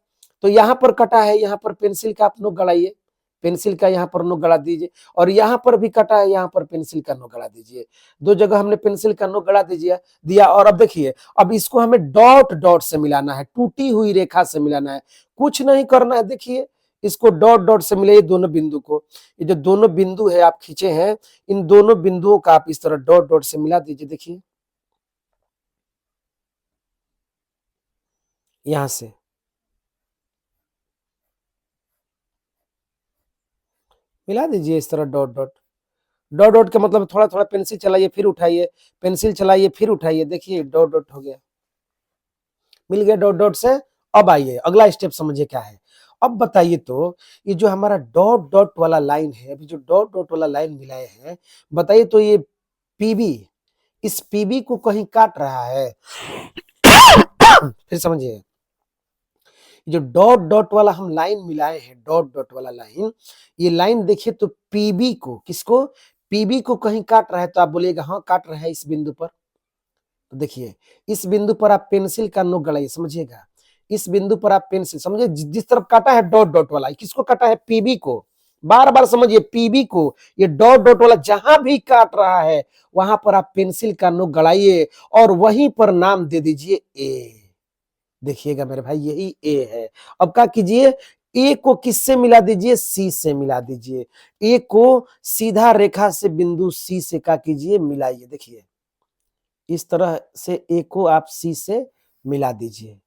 तो यहां पर कटा है, यहां पर पेंसिल का आप नोक गड़ाइए, पेंसिल का यहाँ पर नोक गड़ा दीजिए, और यहाँ पर भी कटा है, यहाँ पर पेंसिल का नोक गड़ा दीजिए। दो जगह हमने पेंसिल का नोक गड़ा दीजिए दिया। और अब देखिए, अब इसको हमें डॉट डॉट से मिलाना है, टूटी हुई रेखा से मिलाना है, कुछ नहीं करना है। देखिए इसको डॉट डॉट से मिलाइए दोनों बिंदु को। ये जो दोनों बिंदु है आप खींचे हैं, इन दोनों बिंदुओं का आप इस तरह डॉट डॉट से मिला दीजिए। देखिए यहां से मिला दीजिए इस तरह डॉट डॉट। डॉट डॉट का मतलब थोड़ा थोड़ा पेंसिल चलाइए फिर उठाइए, पेंसिल चलाइए फिर उठाइए, देखिए डॉट डॉट हो गया, मिल गया डॉट डॉट से। अब आइए अगला स्टेप समझिए क्या है। अब बताइए तो, ये जो हमारा डॉट डॉट वाला लाइन है, अभी जो डॉट डॉट वाला लाइन मिलाए हैं, बताइए तो ये पीबी, इस पीबी को कहीं काट रहा है? फिर समझिए, जो डॉट डॉट वाला हम लाइन मिलाए हैं, डॉट डॉट वाला लाइन, ये लाइन देखिए तो पीबी को, किसको, पीबी को कहीं काट रहा है? तो आप बोलिएगा हाँ काट रहा है इस बिंदु पर। तो देखिए इस बिंदु पर आप पेंसिल का नोक गड़ाइए, समझिएगा, इस बिंदु पर आप पेंसिल, समझिए जिस तरफ काटा है डॉट डॉट वाला, किसको काटा है, पीबी को, बार बार समझिए, पीबी को ये डॉट डॉट वाला जहां भी काट रहा है वहां पर आप पेंसिल का नोक गड़ाइए और वहीं पर नाम दे दीजिए ए। देखिएगा मेरे भाई, यही ए है। अब क्या कीजिए, ए को किससे मिला दीजिए, सी से मिला दीजिए। ए को सीधा रेखा से बिंदु सी से क्या कीजिए, मिलाइए। देखिए इस तरह से ए को आप सी से मिला दीजिए।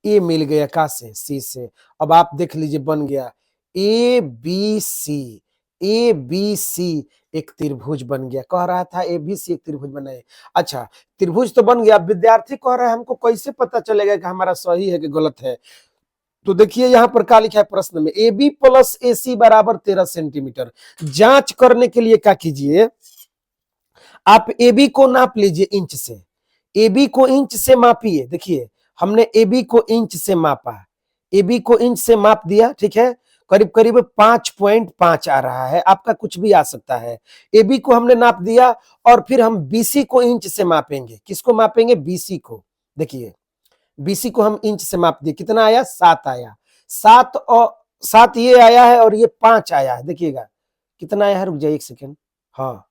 ए मिल गया कहा से, सी से। अब आप देख लीजिए बन गया A B C. A B C एक त्रिभुज बन गया। कह रहा था ए बी सी एक त्रिभुज बनाए। अच्छा, त्रिभुज तो बन गया। विद्यार्थी कह रहा है हमको कैसे पता चलेगा कि हमारा सही है कि गलत है? तो देखिए यहां पर क्या लिखा है प्रश्न में, A B plus A C बराबर 13 सेंटीमीटर। जांच करने के लिए क्या कीजिए, आप ए बी को नाप लीजिए इंच से। ए बी को इंच से मापिए। देखिए हमने ए बी को इंच से मापा, ए बी को इंच से माप दिया, ठीक है। करीब करीब 5.5 आ रहा है, आपका कुछ भी आ सकता है। ए बी को हमने नाप दिया और फिर हम बीसी को इंच से मापेंगे। किसको मापेंगे, बीसी को। देखिए बीसी को हम इंच से माप दिए, कितना आया, 7 आया। 7 और 7 ये आया है और ये 5 आया है। देखिएगा कितना आया है, रुक जाइए एक सेकेंड। हाँ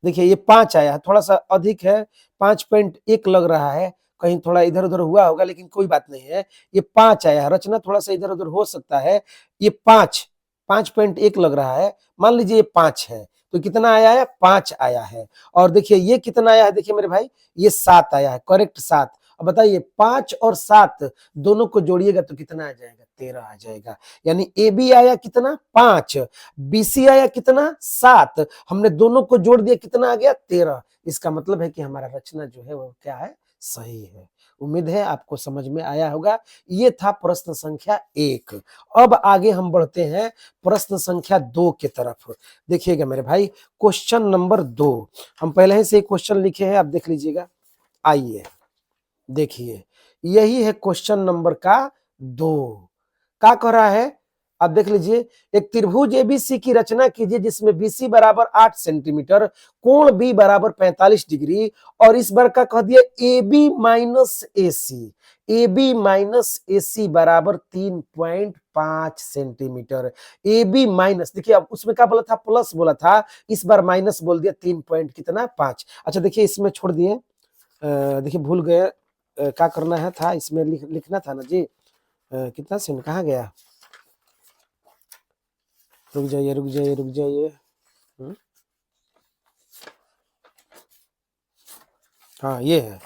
देखिए ये 5 आया है, थोड़ा सा अधिक है, 5.1 लग रहा है। कहीं थोड़ा इधर उधर हुआ होगा लेकिन कोई बात नहीं है। ये 5 आया है, रचना थोड़ा सा इधर उधर हो सकता है। ये 5.1 लग रहा है। मान लीजिए ये 5 है, तो कितना आया है, 5 आया है। और देखिए ये कितना आया है, देखिए मेरे भाई ये 7 आया है, करेक्ट 7। अब बताइए 5 और 7 दोनों को जोड़िएगा तो कितना आ जाएगा, 13 आ जाएगा। यानी ए बी आया कितना, 5, बीसी आया कितना, 7। हमने दोनों को जोड़ दिया, कितना आ गया, 13। इसका मतलब है कि हमारा रचना जो है वो क्या है, सही है। उम्मीद है आपको समझ में आया होगा। ये था प्रश्न संख्या 1। अब आगे हम बढ़ते हैं प्रश्न संख्या 2 की तरफ। देखिएगा मेरे भाई, क्वेश्चन नंबर 2 हम पहले ही से क्वेश्चन लिखे हैं, आप देख लीजिएगा। आइए देखिए, यही है क्वेश्चन नंबर का 2। क्या कह रहा है, आप देख लीजिए। एक त्रिभुज एबीसी की रचना कीजिए जिसमें बीसी बराबर 8 सेंटीमीटर, कोण बी बराबर 45 डिग्री, और इस बार का कह दिया A B minus A C. A B minus A C बराबर 3.5 सेंटीमीटर। ए बी माइनस, देखिए अब उसमें क्या बोला था, प्लस बोला था, इस बार माइनस बोल दिया, 3 पॉइंट कितना, 5। अच्छा देखिए इसमें छोड़ दिए, देखिए भूल गए, क्या करना है था इसमें, लिखना था ना जी। कितना सेंट कहाँ गया, रुक जाइए रुक जाइए रुक जाइए। हाँ ये है,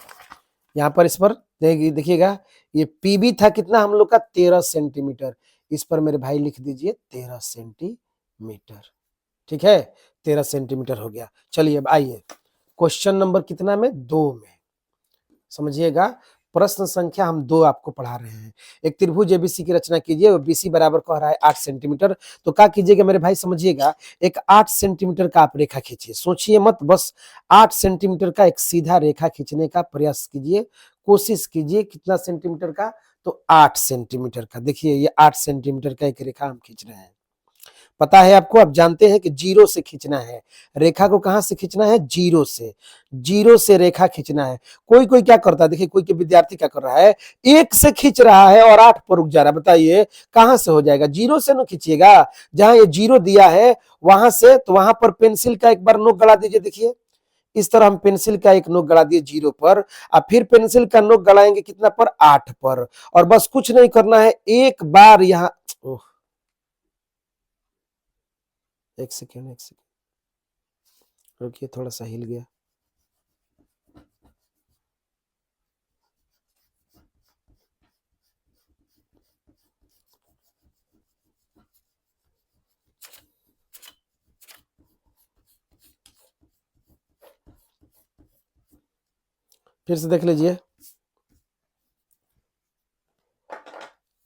यहाँ पर इस पर देखिएगा, ये पीबी था कितना हम लोग का, 13 सेंटीमीटर। इस पर मेरे भाई लिख दीजिए 13 सेंटीमीटर, ठीक है। 13 सेंटीमीटर हो गया। चलिए अब आइए क्वेश्चन नंबर कितना में, 2 में। समझिएगा, प्रश्न संख्या हम 2 आपको पढ़ा रहे हैं। एक त्रिभुज एबीसी की रचना कीजिए और बीसी बराबर कह रहा है 8 सेंटीमीटर। तो क्या कीजिएगा मेरे भाई, समझिएगा, एक 8 सेंटीमीटर का आप रेखा खींचिए। सोचिए मत, बस 8 सेंटीमीटर का एक सीधा रेखा खींचने का प्रयास कीजिए, कोशिश कीजिए। कितना सेंटीमीटर का, तो 8 सेंटीमीटर का। देखिए ये 8 सेंटीमीटर का एक रेखा हम खींच रहे हैं। पता है आपको, आप जानते हैं कि जीरो से खींचना है रेखा को। कहां से खींचना है, जीरो से। जीरो से रेखा खींचना है। कोई कोई क्या करता है, देखिए कोई के विद्यार्थी क्या कर रहा है, 1 से खींच रहा है और 8 पर रुक जा रहा है। बताइए कहां से हो जाएगा, जीरो से ना खींचिएगा। जहां ये जीरो दिया है वहां से, तो वहां पर पेंसिल का एक बार नोक गड़ा दीजिए। देखिए इस तरह हम पेंसिल का एक नोक गड़ा दिए जीरो पर, और फिर पेंसिल का नोक गड़ाएंगे कितना पर, 8 पर। और बस कुछ नहीं करना है, एक बार यहां, एक सेकेंड एक सेकेंड रुकिए, थोड़ा सा हिल गया। फिर से देख लीजिए,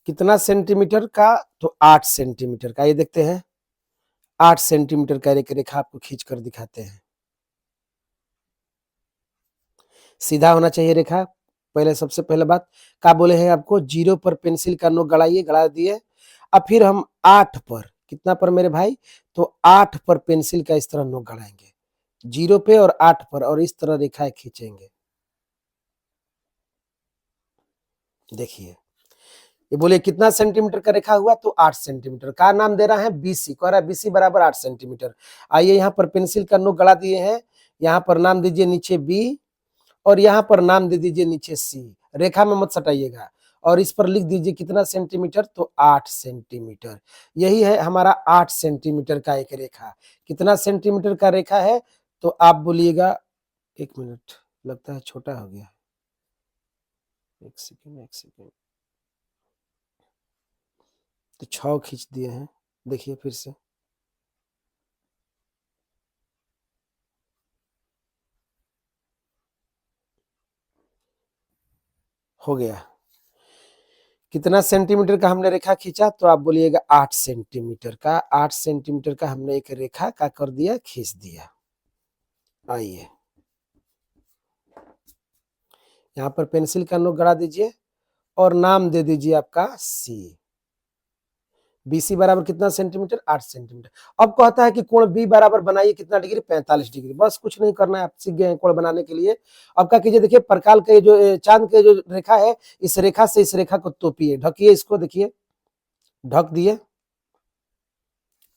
कितना सेंटीमीटर का, तो 8 सेंटीमीटर का। ये देखते हैं, 8 सेंटीमीटर का एक रेखा आपको खींच कर दिखाते हैं। सीधा होना चाहिए रेखा, पहले सबसे पहले बात। क्या बोले हैं आपको, जीरो पर पेंसिल का नोक गड़ाइए, गड़ा दिए। अब फिर हम 8 पर, कितना पर मेरे भाई, तो 8 पर पेंसिल का इस तरह नोक गड़ाएंगे, जीरो पे और 8 पर, और इस तरह रेखाएं खींचेंगे। देखिए ये बोलिए कितना सेंटीमीटर का रेखा हुआ, तो 8 सेंटीमीटर का नाम दे रहा है बीसी, कह रहा है बीसी बराबर 8 सेंटीमीटर। आइए यहाँ पर पेंसिल का नोक गड़ा दिए हैं, यहाँ पर नाम दीजिए नीचे बी और यहाँ पर नाम दे दीजिए नीचे सी, रेखा में मत सटाइएगा, और इस पर लिख दीजिए कितना सेंटीमीटर, तो 8 सेंटीमीटर। यही है हमारा 8 सेंटीमीटर का एक रेखा। कितना सेंटीमीटर का रेखा है, तो आप बोलिएगा, 1 मिनट, लगता है छोटा हो गया, 1 सेकेंड 1 सेकेंड, तो 6 खींच दिए हैं, देखिए फिर से, हो गया। कितना सेंटीमीटर का हमने रेखा खींचा, तो आप बोलिएगा 8 सेंटीमीटर का, 8 सेंटीमीटर का हमने एक रेखा का कर दिया, खींच दिया। आइए यहाँ पर पेंसिल का नोक गड़ा दीजिए और नाम दे दीजिए आपका सी। बीसी बराबर कितना सेंटीमीटर, 8 सेंटीमीटर। अब कहता है कि कोण बी बराबर बनाइए कितना डिग्री, 45 डिग्री। बस कुछ नहीं करना है, आप सीख गए हैं कोण बनाने के लिए। अब क्या कीजिए, देखिए प्रकाल के जो चांद के जो रेखा है, इस रेखा से इस रेखा को तोपिए, ढकिए इसको, देखिए ढक दिए,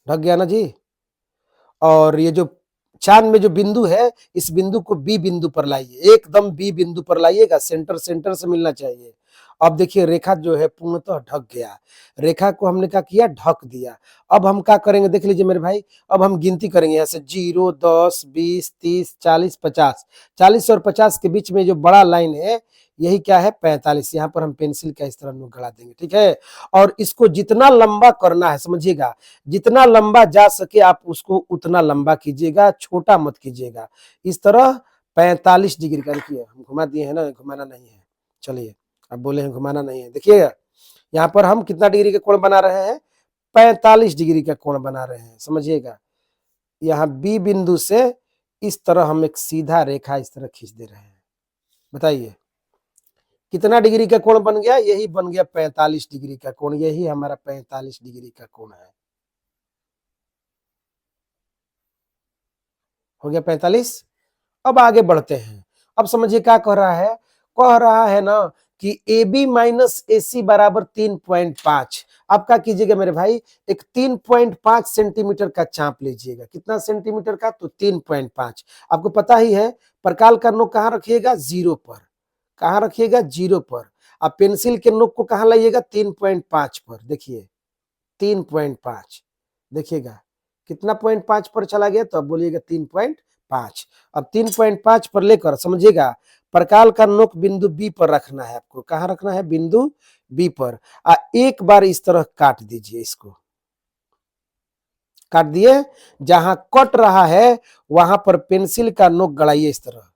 ढक गया ना जी। और ये जो चांद में जो बिंदु है, इस बिंदु को बी बिंदु पर लाइए, एकदम बी बिंदु पर लाइएगा, सेंटर सेंटर से मिलना चाहिए। अब देखिए रेखा जो है पूर्णतः ढक गया, रेखा को हमने क्या किया, ढक दिया। अब हम क्या करेंगे, देख लीजिए मेरे भाई, अब हम गिनती करेंगे यहाँ से 0, 10, 20, 30, 40, 50, 40 और 50 के बीच में जो बड़ा लाइन है, यही क्या है, 45। यहाँ पर हम पेंसिल का इस तरह नोक गड़ा देंगे, ठीक है। और इसको जितना लंबा करना है, समझिएगा, जितना लंबा जा सके आप उसको उतना लंबा कीजिएगा, छोटा मत कीजिएगा। इस तरह 45 डिग्री का, देखिए हम घुमा दिए हैं ना, घुमाना नहीं है, चलिए अब बोले हैं घुमाना नहीं है। देखिएगा यहाँ पर हम कितना डिग्री का कोण बना रहे हैं, 45 डिग्री का कोण बना रहे हैं, समझिएगा। यहाँ बी बिंदु से इस तरह हम एक सीधा रेखा इस तरह खींच दे रहे हैं। बताइए कितना डिग्री का कोण बन गया, यही बन गया 45 डिग्री का कोण, यही हमारा 45 डिग्री का कोण है। हो गया 45। अब आगे बढ़ते हैं। अब समझिए क्या कह रहा है, कह रहा है ना कि ए बी माइनस ए सी बराबर 3.5। अब क्या कीजिएगा मेरे भाई, एक 3.5 सेंटीमीटर का चाप लीजिएगा। कितना सेंटीमीटर का, तो 3.5। आपको पता ही है प्रकाल का नोक कहाँ रखिएगा, 0 पर। कहाँ रखिएगा, 0 पर। आप पेंसिल के नोक को कहाँ लाइएगा, 3.5 पर। देखिए 3.5, देखिएगा कितना 0.5 पर चला गया, तो अब बोलिएगा 3.5। अब 3.5 पर लेकर समझिएगा प्रकाल का नोक बिंदु बी पर रखना है आपको। कहाँ रखना है, बिंदु बी पर। एक बार इस तरह काट दीजिए, इसको काट दिए, जहां कट रहा है वहां पर पेंसिल का नोक गड़ाइए, इस तरह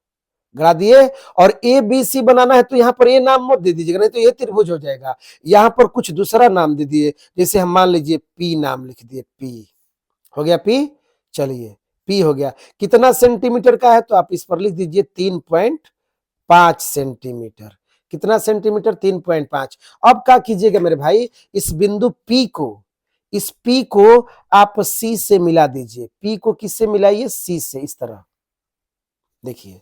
गड़ा दिए। और ए बी सी बनाना है तो यहाँ पर ए नाम मत दे दीजिएगा, नहीं तो ये त्रिभुज हो जाएगा। यहाँ पर कुछ दूसरा नाम दे दिए, जैसे हम मान लीजिए पी नाम लिख दिए, पी हो गया, पी। चलिए पी हो गया। कितना सेंटीमीटर का है, तो आप इस पर लिख दीजिए 3.5 सेंटीमीटर। कितना सेंटीमीटर, 3.5। अब क्या कीजिएगा मेरे भाई, इस बिंदु पी को, इस पी को आप सी से मिला दीजिए। पी को किससे मिलाइए, सी से, इस तरह देखिए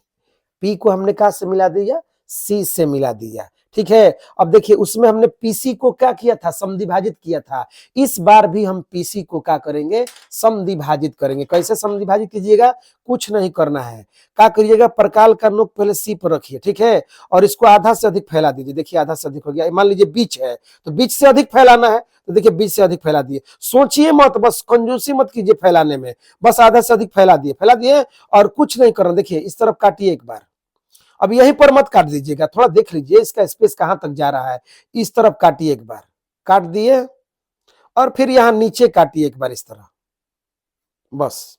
पी को हमने कहा से मिला दिया, सी से मिला दिया, ठीक है। अब देखिए उसमें हमने पीसी को क्या किया था, समद्विभाजित किया था। इस बार भी हम पीसी को क्या करेंगे, समद्विभाजित करेंगे। कैसे समद्विभाजित कीजिएगा, कुछ नहीं करना है, क्या करिएगा, प्रकाल का नोक पहले सी पर रखिए, ठीक है, और इसको आधा से अधिक फैला दीजिए। देखिए आधा से अधिक हो गया, मान लीजिए बीच है तो बीच से अधिक फैलाना है, तो देखिए बीच से अधिक फैला दिए। सोचिए मत, बस कंजूसी मत कीजिए फैलाने में, बस आधा से अधिक फैला दिए, फैला दिए और कुछ नहीं करना। देखिए इस तरफ काटिए एक बार, अब यहीं पर मत काट दीजिएगा, थोड़ा देख लीजिए इसका स्पेस कहां तक जा रहा है। इस तरफ काटिए एक बार, काट दिए, और फिर यहां नीचे काटिए एक बार, इस तरह, बस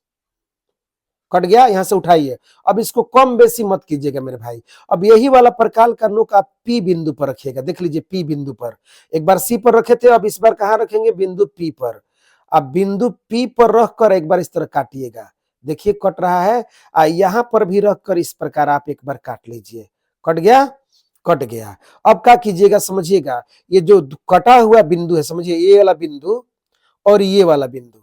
कट गया। यहां से उठाइए, अब इसको कम बेसी मत कीजिएगा मेरे भाई। अब यही वाला प्रकाल का नोक आप पी बिंदु पर रखिएगा, देख लीजिए पी बिंदु पर, एक बार सी पर रखे थे, अब इस बार कहां रखेंगे, बिंदु पी पर। अब बिंदु पी पर रखकर एक बार इस तरह काटिएगा, देखिए कट रहा है। यहां पर भी रखकर इस प्रकार आप एक बार काट लीजिए, कट गया, कट गया। अब क्या कीजिएगा, समझिएगा ये जो कटा हुआ बिंदु है, समझिए ये वाला बिंदु और ये वाला बिंदु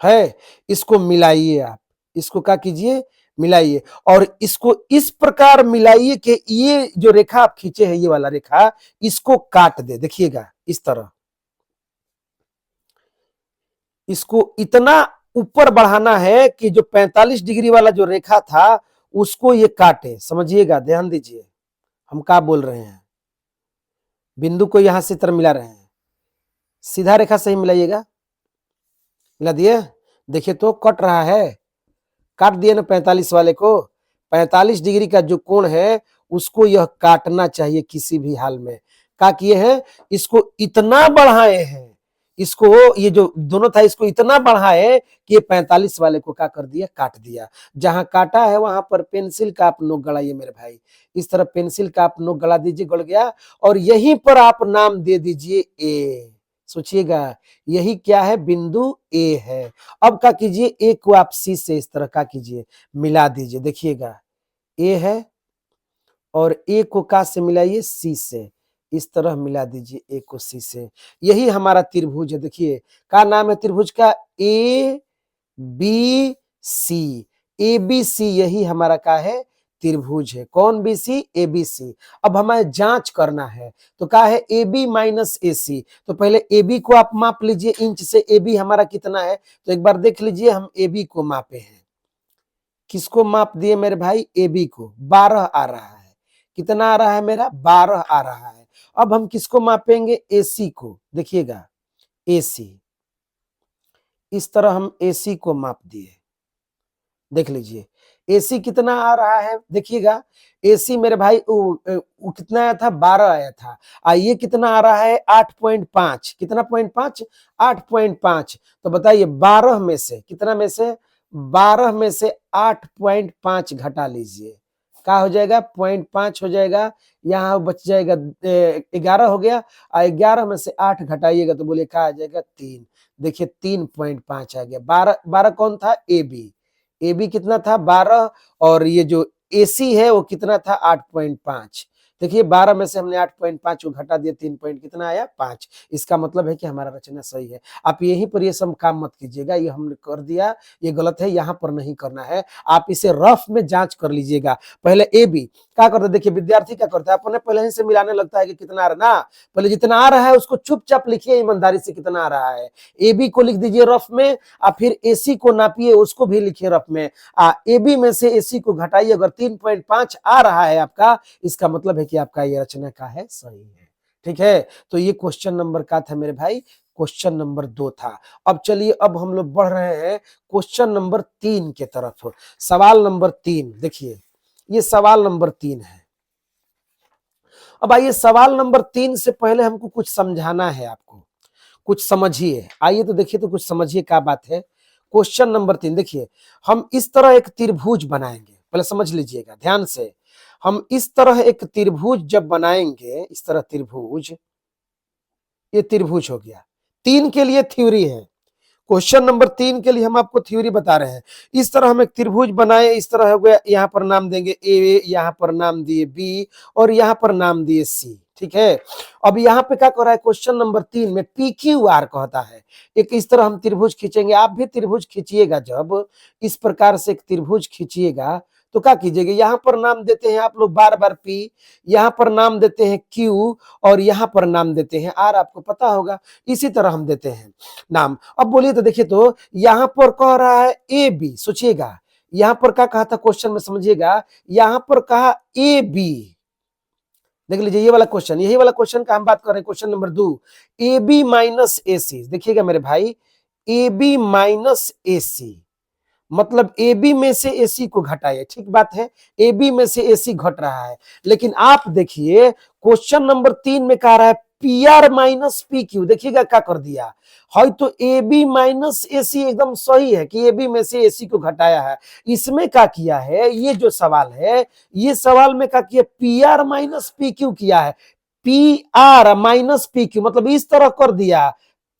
है, इसको मिलाइए आप, इसको क्या कीजिए, मिलाइए, और इसको इस प्रकार मिलाइए कि ये जो रेखा आप खींचे हैं, ये वाला रेखा, इसको काट दे। देखिएगा इस तरह इसको इतना ऊपर बढ़ाना है कि जो 45 डिग्री वाला जो रेखा था उसको ये काटे। समझिएगा, ध्यान दीजिए हम क्या बोल रहे हैं। बिंदु को यहां से तरह मिला रहे हैं, सीधा रेखा से ही मिलाइएगा। मिला दिए, देखिए तो कट रहा है, काट दिए ना 45 वाले को। 45 डिग्री का जो कोण है उसको यह काटना चाहिए किसी भी हाल में। क्या किए हैं, इसको इतना बढ़ाए हैं, इसको ये जो दोनों था इसको इतना बढ़ाए कि ये 45 वाले को क्या कर दिया, काट दिया। जहां काटा है वहां पर पेंसिल का आप नोक गड़ाइए मेरे भाई, इस तरह पेंसिल का आप नोक गड़ा दीजिए, गड़ गया, और यहीं पर आप नाम दे दीजिए ए। सोचिएगा, यही क्या है, बिंदु ए है। अब क्या कीजिए, ए को आप सी से इस तरह का कीजिए, मिला दीजिए। देखिएगा ए है और ए को का से मिलाइए, सी से, इस तरह मिला दीजिए ए को सी से। यही हमारा त्रिभुज है। देखिए क्या नाम है त्रिभुज का, A B C. A B C यही हमारा का है, त्रिभुज है। कौन B C, A B C. अब हमें जांच करना है तो क्या है, ए बी माइनस ए सी। तो पहले ए बी को आप माप लीजिए इंच से, ए बी हमारा कितना है, तो एक बार देख लीजिए, हम ए बी को मापे हैं। किसको माप दिए मेरे भाई, ए बी को। 12 आ रहा है। कितना आ रहा है मेरा, 12 आ रहा है। अब हम किसको मापेंगे, ए सी को। देखिएगा ए सी, इस तरह हम ए सी को माप दिए। देख लीजिए एसी कितना आ रहा है, देखिएगा एसी मेरे भाई वो कितना आया था, 12 आया था। ये कितना आ रहा है, 8.5। कितना 0.5, 8.5। तो बताइए 12 में से कितना में से, 12 में से 8.5 घटा लीजिए, क्या हो जाएगा, 0.5 हो जाएगा। यहाँ बच जाएगा 11 हो गया, 11 में से 8 घटाइएगा तो बोलिए क्या आ जाएगा, 3। देखिए 3.5 आ गया। 12 कौन था, ए बी। ए बी कितना था, 12, और ये जो एसी है वो कितना था, 8.5। देखिए 12 में से हमने 8.5 को घटा दिया, 3 पॉइंट कितना आया, 5। इसका मतलब है कि हमारा रचना सही है। आप यहीं पर ये सब काम मत कीजिएगा, ये हमने कर दिया, ये गलत है, यहाँ पर नहीं करना है। आप इसे रफ में जांच कर लीजिएगा। पहले ए बी क्या करते, देखिए विद्यार्थी क्या करता है, अपने पहले ही से मिलाने लगता है कि कितना आ रहा है ना। पहले जितना आ रहा है उसको चुपचाप लिखिए ईमानदारी से, कितना आ रहा है। ए बी को लिख दीजिए रफ में, और फिर एसी को नापिए, उसको भी लिखिए रफ में। ए बी में से एसी को घटाइए, अगर 3.5 आ रहा है आपका, इसका मतलब है कि आपका ये रचना का है, सही है। ठीक है, तो ये क्वेश्चन नंबर का था मेरे भाई, क्वेश्चन नंबर 2 था। अब चलिए, अब हम लोग बढ़ रहे हैं क्वेश्चन नंबर 3 के तरफ। सवाल नंबर 3 देखिए, ये सवाल नंबर 3 है। अब आइए सवाल नंबर 3 से पहले हमको कुछ समझाना है आपको, कुछ समझिए। आइए तो देखिए, तो कुछ समझिए क्या बात है। क्वेश्चन नंबर 3 देखिए, हम इस तरह एक त्रिभुज बनाएंगे, पहले समझ लीजिएगा ध्यान से। हम इस तरह एक त्रिभुज जब बनाएंगे, इस तरह त्रिभुज, ये त्रिभुज हो गया। 3 के लिए थ्योरी है, क्वेश्चन नंबर 3 के लिए हम आपको थ्योरी बता रहे हैं। इस तरह हम एक त्रिभुज बनाए, इस तरह हो गया, यहाँ पर नाम देंगे ए, यहाँ पर नाम दिए बी, और यहाँ पर नाम दिए सी। ठीक है, अब यहाँ पे क्या कर रहा है, क्वेश्चन नंबर 3 में पी क्यू आर कहता है। एक इस तरह हम त्रिभुज खींचेंगे, आप भी त्रिभुज खींचिएगा, जब इस प्रकार से एक त्रिभुज खींचिएगा तो क्या कीजिएगा, यहाँ पर नाम देते हैं आप लोग बार बार पी, यहाँ पर नाम देते हैं क्यू, और यहाँ पर नाम देते हैं आर, आपको पता होगा। इसी तरह हम देते हैं नाम। अब बोलिए तो देखिए, तो यहां पर कह रहा है ए बी, सोचिएगा यहां पर क्या कहा था क्वेश्चन में, समझिएगा, यहां पर कहा ए बी। देख लीजिए ये वाला क्वेश्चन, यही वाला क्वेश्चन का हम बात कर रहे हैं, question number 2, A B minus A C. देखिएगा मेरे भाई, ए बी माइनस ए सी मतलब ए बी में से एसी को घटाइए, ठीक बात है, ए बी में से एसी घट रहा है। लेकिन आप देखिए क्वेश्चन नंबर 3 में कह रहा है P R minus P Q. देखिएगा क्या कर दिया है, तो ए बी माइनस एसी एकदम सही है कि ए बी में से एसी को घटाया है। इसमें क्या किया है, ये जो सवाल है, ये सवाल में क्या किया, P R minus P Q किया है। P R minus P Q मतलब इस तरह कर दिया,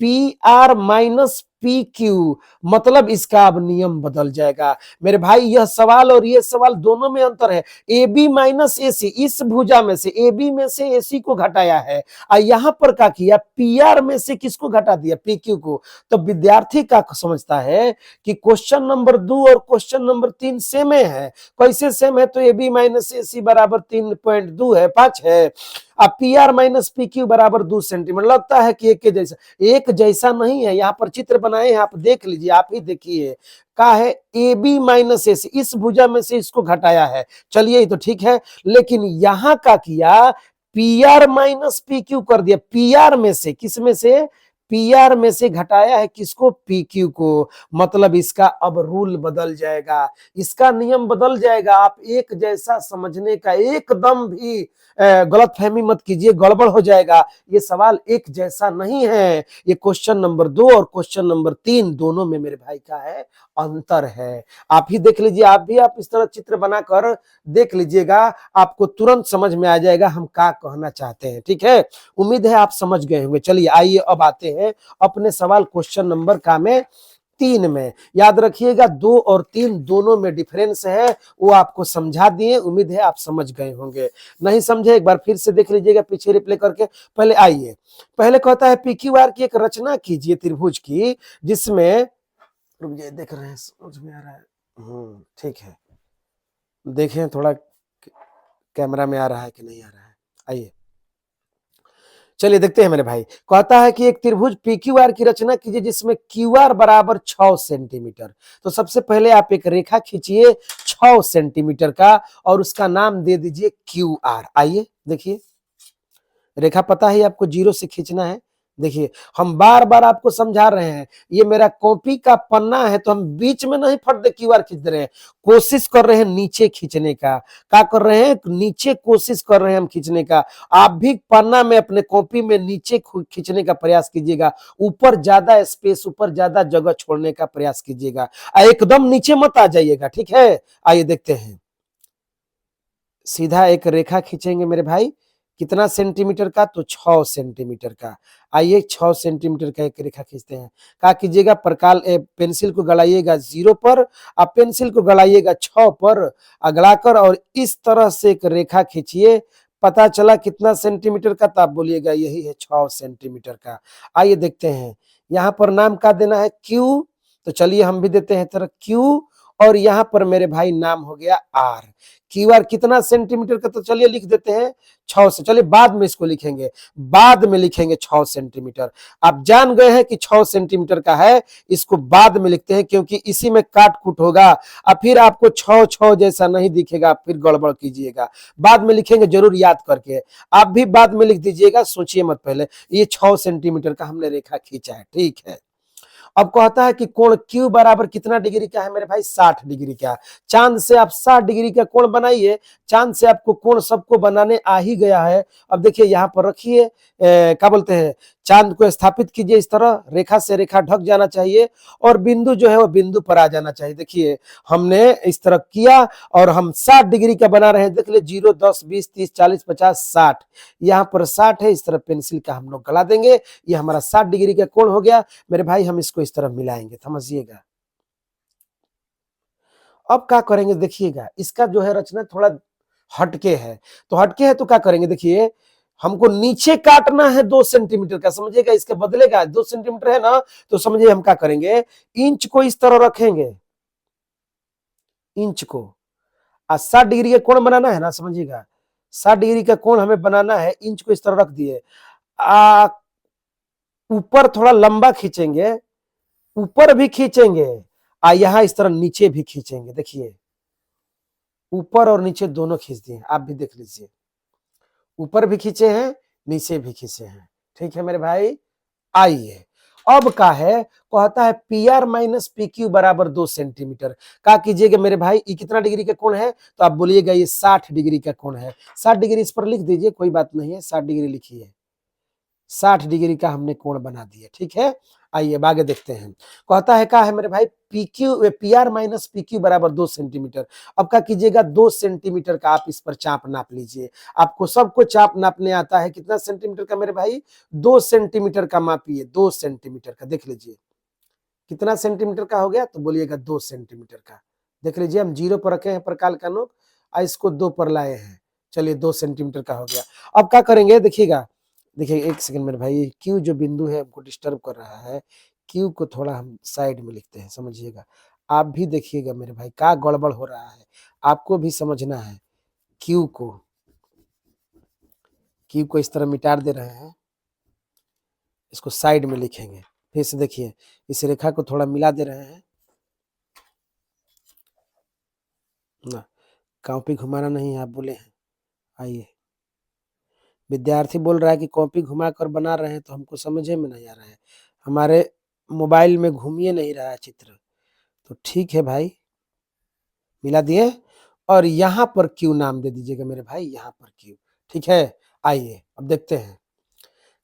P R minus P Q, मतलब इसका अब नियम बदल जाएगा मेरे भाई। यह सवाल और यह सवाल दोनों में अंतर है। ए बी माइनस ए सी, इस भुजा में से ए बी में से ए सी को घटाया है, और यहां पर क्या किया, पी आर में से किसको घटा दिया, पी क्यू को। तो विद्यार्थी का समझता है कि क्वेश्चन नंबर 2 और क्वेश्चन नंबर 3 सेम है। कैसे सेम है, तो ए बी माइनस ए सी बराबर 3.2 है, 5 है। अब P R minus P Q बराबर 2 सेंटीमीटर। लगता है कि एक जैसा नहीं है। यहाँ पर चित्र बनाए हैं, आप देख लीजिए, आप ही देखिए। का है ए बी माइनस ए सी, इस भुजा में से इसको घटाया है, चलिए ये तो ठीक है। लेकिन यहां का किया P R minus P Q कर दिया। पी आर में से, किस में से, पी आर में से घटाया है किसको, पी क्यू को। मतलब इसका अब रूल बदल जाएगा, इसका नियम बदल जाएगा। आप एक जैसा समझने का एकदम भी गलत फहमी मत कीजिए, गड़बड़ हो जाएगा। ये सवाल एक जैसा नहीं है। ये क्वेश्चन नंबर 2 और क्वेश्चन नंबर 3 दोनों में मेरे भाई का है अंतर है। आप ही देख लीजिए, आप इस तरह चित्र बनाकर देख लीजिएगा, आपको तुरंत समझ में आ जाएगा हम क्या कहना चाहते हैं। ठीक है, उम्मीद है आप समझ गए होंगे। चलिए आइए अब आते हैं अपने सवाल क्वेश्चन नंबर का में 3 में। याद रखिएगा 2 और 3 दोनों में डिफरेंस है, वो आपको समझा दिए। उम्मीद है आप समझ गए होंगे। नहीं समझे एक बार फिर से देख लीजिएगा, पीछे रिप्ले करके। पहले आइए, पहले कहता है पीक्यूआर की एक रचना कीजिए त्रिभुज की, जिसमें, रुक जाइए, देख रहे हैं, समझ में आ रहा है। ठीक है, देखें थोड़ा कैमरा में आ रहा है कि नहीं आ रहा है। आइए चलिए देखते हैं मेरे भाई। कहता है कि एक त्रिभुज पीक्यूआर की रचना कीजिए जिसमें क्यूआर बराबर 6 सेंटीमीटर। तो सबसे पहले आप एक रेखा खींचिए 6 सेंटीमीटर का, और उसका नाम दे दीजिए क्यू आर। आइए देखिए, रेखा पता है आपको, 0 से खींचना है। देखिए हम बार बार आपको समझा रहे हैं, ये मेरा कॉपी का पन्ना है, तो हम बीच में नहीं फट दे क्यूआर खींच रहे हैं, कोशिश कर रहे हैं नीचे खींचने का। क्या कर रहे हैं, नीचे कोशिश कर रहे हैं हम खींचने का। आप भी पन्ना में, अपने कॉपी में नीचे खींचने का प्रयास कीजिएगा, ऊपर ज्यादा स्पेस, ऊपर ज्यादा जगह छोड़ने का प्रयास कीजिएगा, एकदम नीचे मत आ जाइएगा। ठीक है, आइए देखते हैं। सीधा एक रेखा खींचेंगे मेरे भाई, कितना सेंटीमीटर का, तो 6 सेंटीमीटर का। आइए 6 सेंटीमीटर का एक रेखा खींचते हैं। क्या कीजिएगा, प्रकाल पेंसिल को गड़ाइएगा 0 पर, आप पेंसिल को गड़ाइएगा 6 पर, अगलाकर, और इस तरह से एक रेखा खींचिए। पता चला कितना सेंटीमीटर का, तो आप बोलिएगा यही है 6 सेंटीमीटर का। आइए देखते हैं, यहाँ पर नाम का देना है क्यू, तो चलिए हम भी देते हैं तरह क्यू, और यहां पर मेरे भाई नाम हो गया आर। क्यू आर कितना सेंटीमीटर का, तो चलिए लिख देते हैं 6 से। चलिए बाद में इसको लिखेंगे, बाद में लिखेंगे 6 सेंटीमीटर। आप जान गए हैं कि 6 सेंटीमीटर का है, इसको बाद में लिखते हैं, क्योंकि इसी में काट कूट होगा, अब फिर आपको 6 जैसा नहीं दिखेगा, फिर गड़बड़ कीजिएगा। बाद में लिखेंगे जरूर याद करके, आप भी बाद में लिख दीजिएगा, सोचिए मत पहले। ये 6 सेंटीमीटर का हमने रेखा खींचा है। ठीक है, अब कहता है कि कोण Q बराबर कितना डिग्री का है मेरे भाई, 60 डिग्री का। चांद से आप 60 डिग्री का कोण बनाइए। चांद से आपको कोण सबको बनाने आ ही गया है। अब देखिए यहाँ पर रखिए, क्या बोलते हैं, चांद को स्थापित कीजिए इस तरह, रेखा से रेखा ढक जाना चाहिए, और बिंदु जो है वो बिंदु पर आ जाना चाहिए। देखिए हमने इस तरह किया, और हम 60 डिग्री का बना रहे हैं। देख ले 0, 10, 20, 30, 40, 50, 60, यहाँ पर 60 है। इस तरह पेंसिल का हम लोग गला देंगे, ये हमारा 60 डिग्री का कोण हो गया मेरे भाई। हम इसको इस तरह मिलाएंगे, समझिएगा। अब क्या करेंगे, देखिएगा इसका जो है रचना थोड़ा हटके है। तो हटके है तो क्या करेंगे, देखिए हमको नीचे काटना है 2 सेंटीमीटर का, समझिएगा। इसके बदलेगा 2 सेंटीमीटर है ना, तो समझिए हम क्या करेंगे, इंच को इस तरह रखेंगे, इंच को, 60 डिग्री का कोण बनाना है ना, समझिएगा 60 डिग्री का कोण हमें बनाना है, इंच को इस तरह रख दिए। ऊपर थोड़ा लंबा खींचेंगे, ऊपर भी खींचेंगे, यहां इस तरह नीचे भी खींचेंगे। देखिए ऊपर और नीचे दोनों खींच दिए, आप भी देख लीजिए, ऊपर भी खींचे हैं, नीचे भी खींचे हैं। ठीक है मेरे भाई, आइए अब का है, कहता है P R minus P Q बराबर 2 सेंटीमीटर। क्या कीजिएगा मेरे भाई, ये कितना डिग्री का कोण है, तो आप बोलिएगा ये 60 डिग्री का कोण है। 60 डिग्री इस पर लिख दीजिए, कोई बात नहीं है, 60 डिग्री लिखिए। 60 डिग्री का हमने कोण बना दिया। ठीक है, आइए अब आगे देखते हैं। कहता है क्या है मेरे भाई, P Q P R minus P Q बराबर 2 सेंटीमीटर। अब क्या कीजिएगा, 2 सेंटीमीटर का आप इस पर चाप नाप लीजिए। आपको सबको चाप नापने आता है, कितना सेंटीमीटर का मेरे भाई, 2 सेंटीमीटर का मापिए, 2 सेंटीमीटर का, देख लीजिए कितना सेंटीमीटर का हो गया, तो बोलिएगा 2 सेंटीमीटर का। देख लीजिए हम 0 पर रखे हैं प्रकाल का नोक और इसको 2 पर लाए हैं। चलिए 2 सेंटीमीटर का हो गया। अब क्या करेंगे देखिएगा, देखिए 1 सेकंड मेरे भाई, क्यू जो बिंदु है हमको डिस्टर्ब कर रहा है, क्यू को थोड़ा हम साइड में लिखते हैं, समझिएगा। आप भी देखिएगा मेरे भाई क्या गड़बड़ हो रहा है, आपको भी समझना है। क्यू को इस तरह मिटा दे रहे हैं, इसको साइड में लिखेंगे। फिर से देखिए इस रेखा को थोड़ा मिला दे रहे हैं ना, कॉपी घुमाना नहीं है आप बोले हैं। आइए, विद्यार्थी बोल रहा है कि कॉपी घुमा कर बना रहे हैं, तो हमको समझ में नहीं आ रहा है, हमारे मोबाइल में घूमिए नहीं रहा है चित्र। तो ठीक है भाई, मिला दिए और यहाँ पर क्यू नाम दे दीजिएगा मेरे भाई, यहाँ पर क्यू। ठीक है, आइए अब देखते हैं।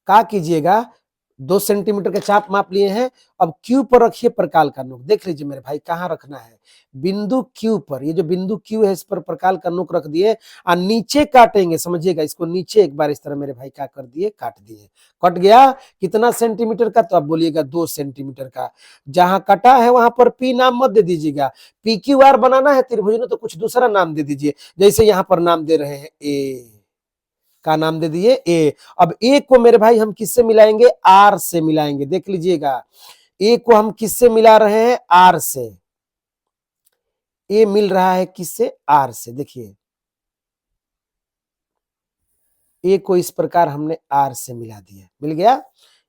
क्या कीजिएगा, 2 सेंटीमीटर का चाप माप लिए हैं, अब क्यू पर रखिए प्रकाल का नोक। देख लीजिए मेरे भाई कहाँ रखना है, बिंदु क्यू पर। ये जो बिंदु क्यू है इस पर प्रकाल का नोक रख दिए और नीचे काटेंगे, समझिएगा इसको नीचे एक बार इस तरह मेरे भाई क्या कर दिए, काट दिए। कट गया कितना सेंटीमीटर का, तो आप बोलिएगा 2 सेंटीमीटर का। जहां कटा है वहां पर पी नाम मत दे दीजिएगा, पी क्यू आर बनाना है त्रिभुज में तो कुछ दूसरा नाम दे दीजिए, जैसे यहाँ पर नाम दे रहे हैं ए, का नाम दे दिए ए। अब ए को मेरे भाई हम किससे मिलाएंगे, आर से मिलाएंगे। देख लीजिएगा ए को हम किससे मिला रहे हैं, आर से। ए मिल रहा है किससे, आर से। देखिए ए को इस प्रकार हमने आर से मिला दिया, मिल गया।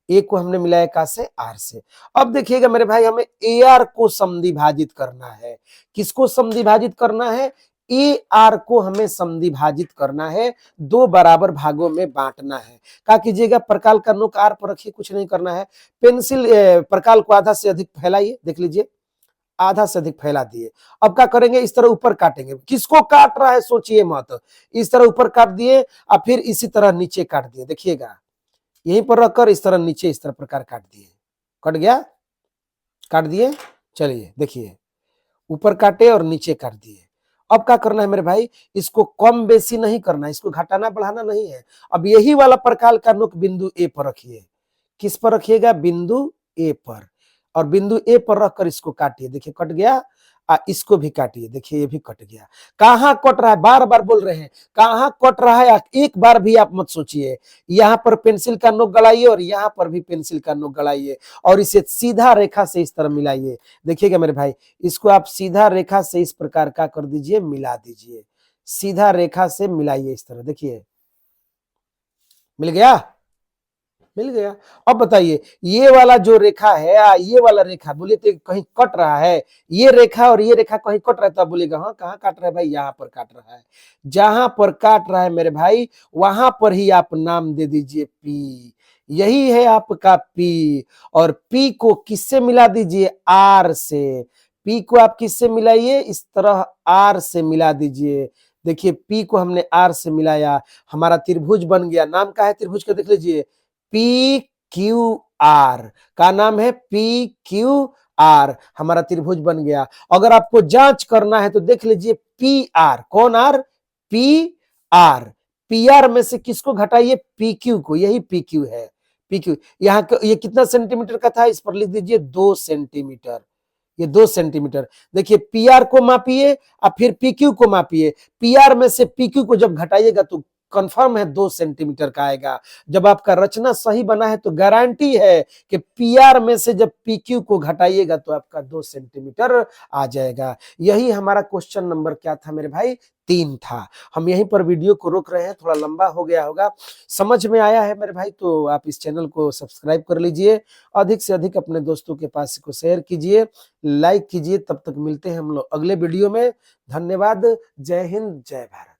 ए को हमने मिलाया कहा से, आर से। अब देखिएगा मेरे भाई हमें ए आर को समद्विभाजित करना है। किसको समद्विभाजित करना है, ए आर को हमें समद्विभाजित करना है, 2 बराबर भागों में बांटना है। क्या कीजिएगा, प्रकाल का नोक आर पर रखिए, कुछ नहीं करना है। पेंसिल प्रकाल को आधा से अधिक फैलाइए, देख लीजिए आधा से अधिक फैला दिए। अब क्या करेंगे, इस तरह ऊपर काटेंगे। किसको काट रहा है सोचिए मत, इस तरह ऊपर काट दिए और फिर इसी तरह नीचे काट दिए। देखिएगा यहीं पर रखकर इस तरह नीचे इस तरह प्रकार काट दिए, कट गया, काट दिए। चलिए देखिए ऊपर काटे और नीचे काट दिए। अब क्या करना है मेरे भाई, इसको कम बेसी नहीं करना है, इसको घटाना बढ़ाना नहीं है। अब यही वाला प्रकाल का नोक बिंदु ए पर रखिए। किस पर रखिएगा, बिंदु ए पर। और बिंदु ए पर रखकर इसको काटिए, देखिए कट गया। इसको भी काटिए, देखिए ये भी कट गया। कहां कट रहा है, बार बार बोल रहे हैं कहां कट रहा है, एक बार भी आप मत सोचिए। यहां पर पेंसिल का नोक गड़ाइए और यहां पर भी पेंसिल का नोक गड़ाइए और इसे सीधा रेखा से इस तरह मिलाइए। देखिएगा मेरे भाई इसको आप सीधा रेखा से इस प्रकार का कर दीजिए, मिला दीजिए, सीधा रेखा से मिलाइए इस तरह। देखिए मिल गया, मिल गया। अब बताइए ये वाला जो रेखा है, ये वाला रेखा बोलिए तो कहीं कट रहा है, ये रेखा और ये रेखा कहीं कट रहा है, तो आप बोलिएगा हाँ कहाँ काट रहा है भाई, यहाँ पर काट रहा है। जहां पर काट रहा है मेरे भाई वहां पर ही आप नाम दे दीजिए पी। यही है आपका पी। और पी को किससे मिला दीजिए, आर से। पी को आप किससे मिलाइए, इस तरह आर से मिला दीजिए। देखिए पी को हमने आर से मिलाया, हमारा त्रिभुज बन गया। नाम का है त्रिभुज का, देख लीजिए पी क्यू आर का नाम है, पी क्यू आर हमारा त्रिभुज बन गया। अगर आपको जांच करना है तो देख लीजिए पी आर, कौन R, P R. P R में से किसको घटाइए, पी क्यू को, यही पी क्यू है। पी क्यू यहाँ ये कितना सेंटीमीटर का था, इस पर लिख दीजिए 2 सेंटीमीटर, ये 2 सेंटीमीटर। देखिए पी आर को मापिए और फिर पी क्यू को मापिए। पी आर में से पी क्यू को जब घटाइएगा तो कंफर्म है 2 सेंटीमीटर का आएगा। जब आपका रचना सही बना है तो गारंटी है कि पीआर में से जब पीक्यू को घटाइएगा तो आपका 2 सेंटीमीटर आ जाएगा। यही हमारा क्वेश्चन नंबर क्या था मेरे भाई, 3 था। हम यहीं पर वीडियो को रोक रहे हैं, थोड़ा लंबा हो गया होगा। समझ में आया है मेरे भाई तो आप इस चैनल को सब्सक्राइब कर लीजिए, अधिक से अधिक अपने दोस्तों के पास इसको शेयर कीजिए, लाइक कीजिए। तब तक मिलते हैं हम लोग अगले वीडियो में। धन्यवाद, जय हिंद, जय भारत।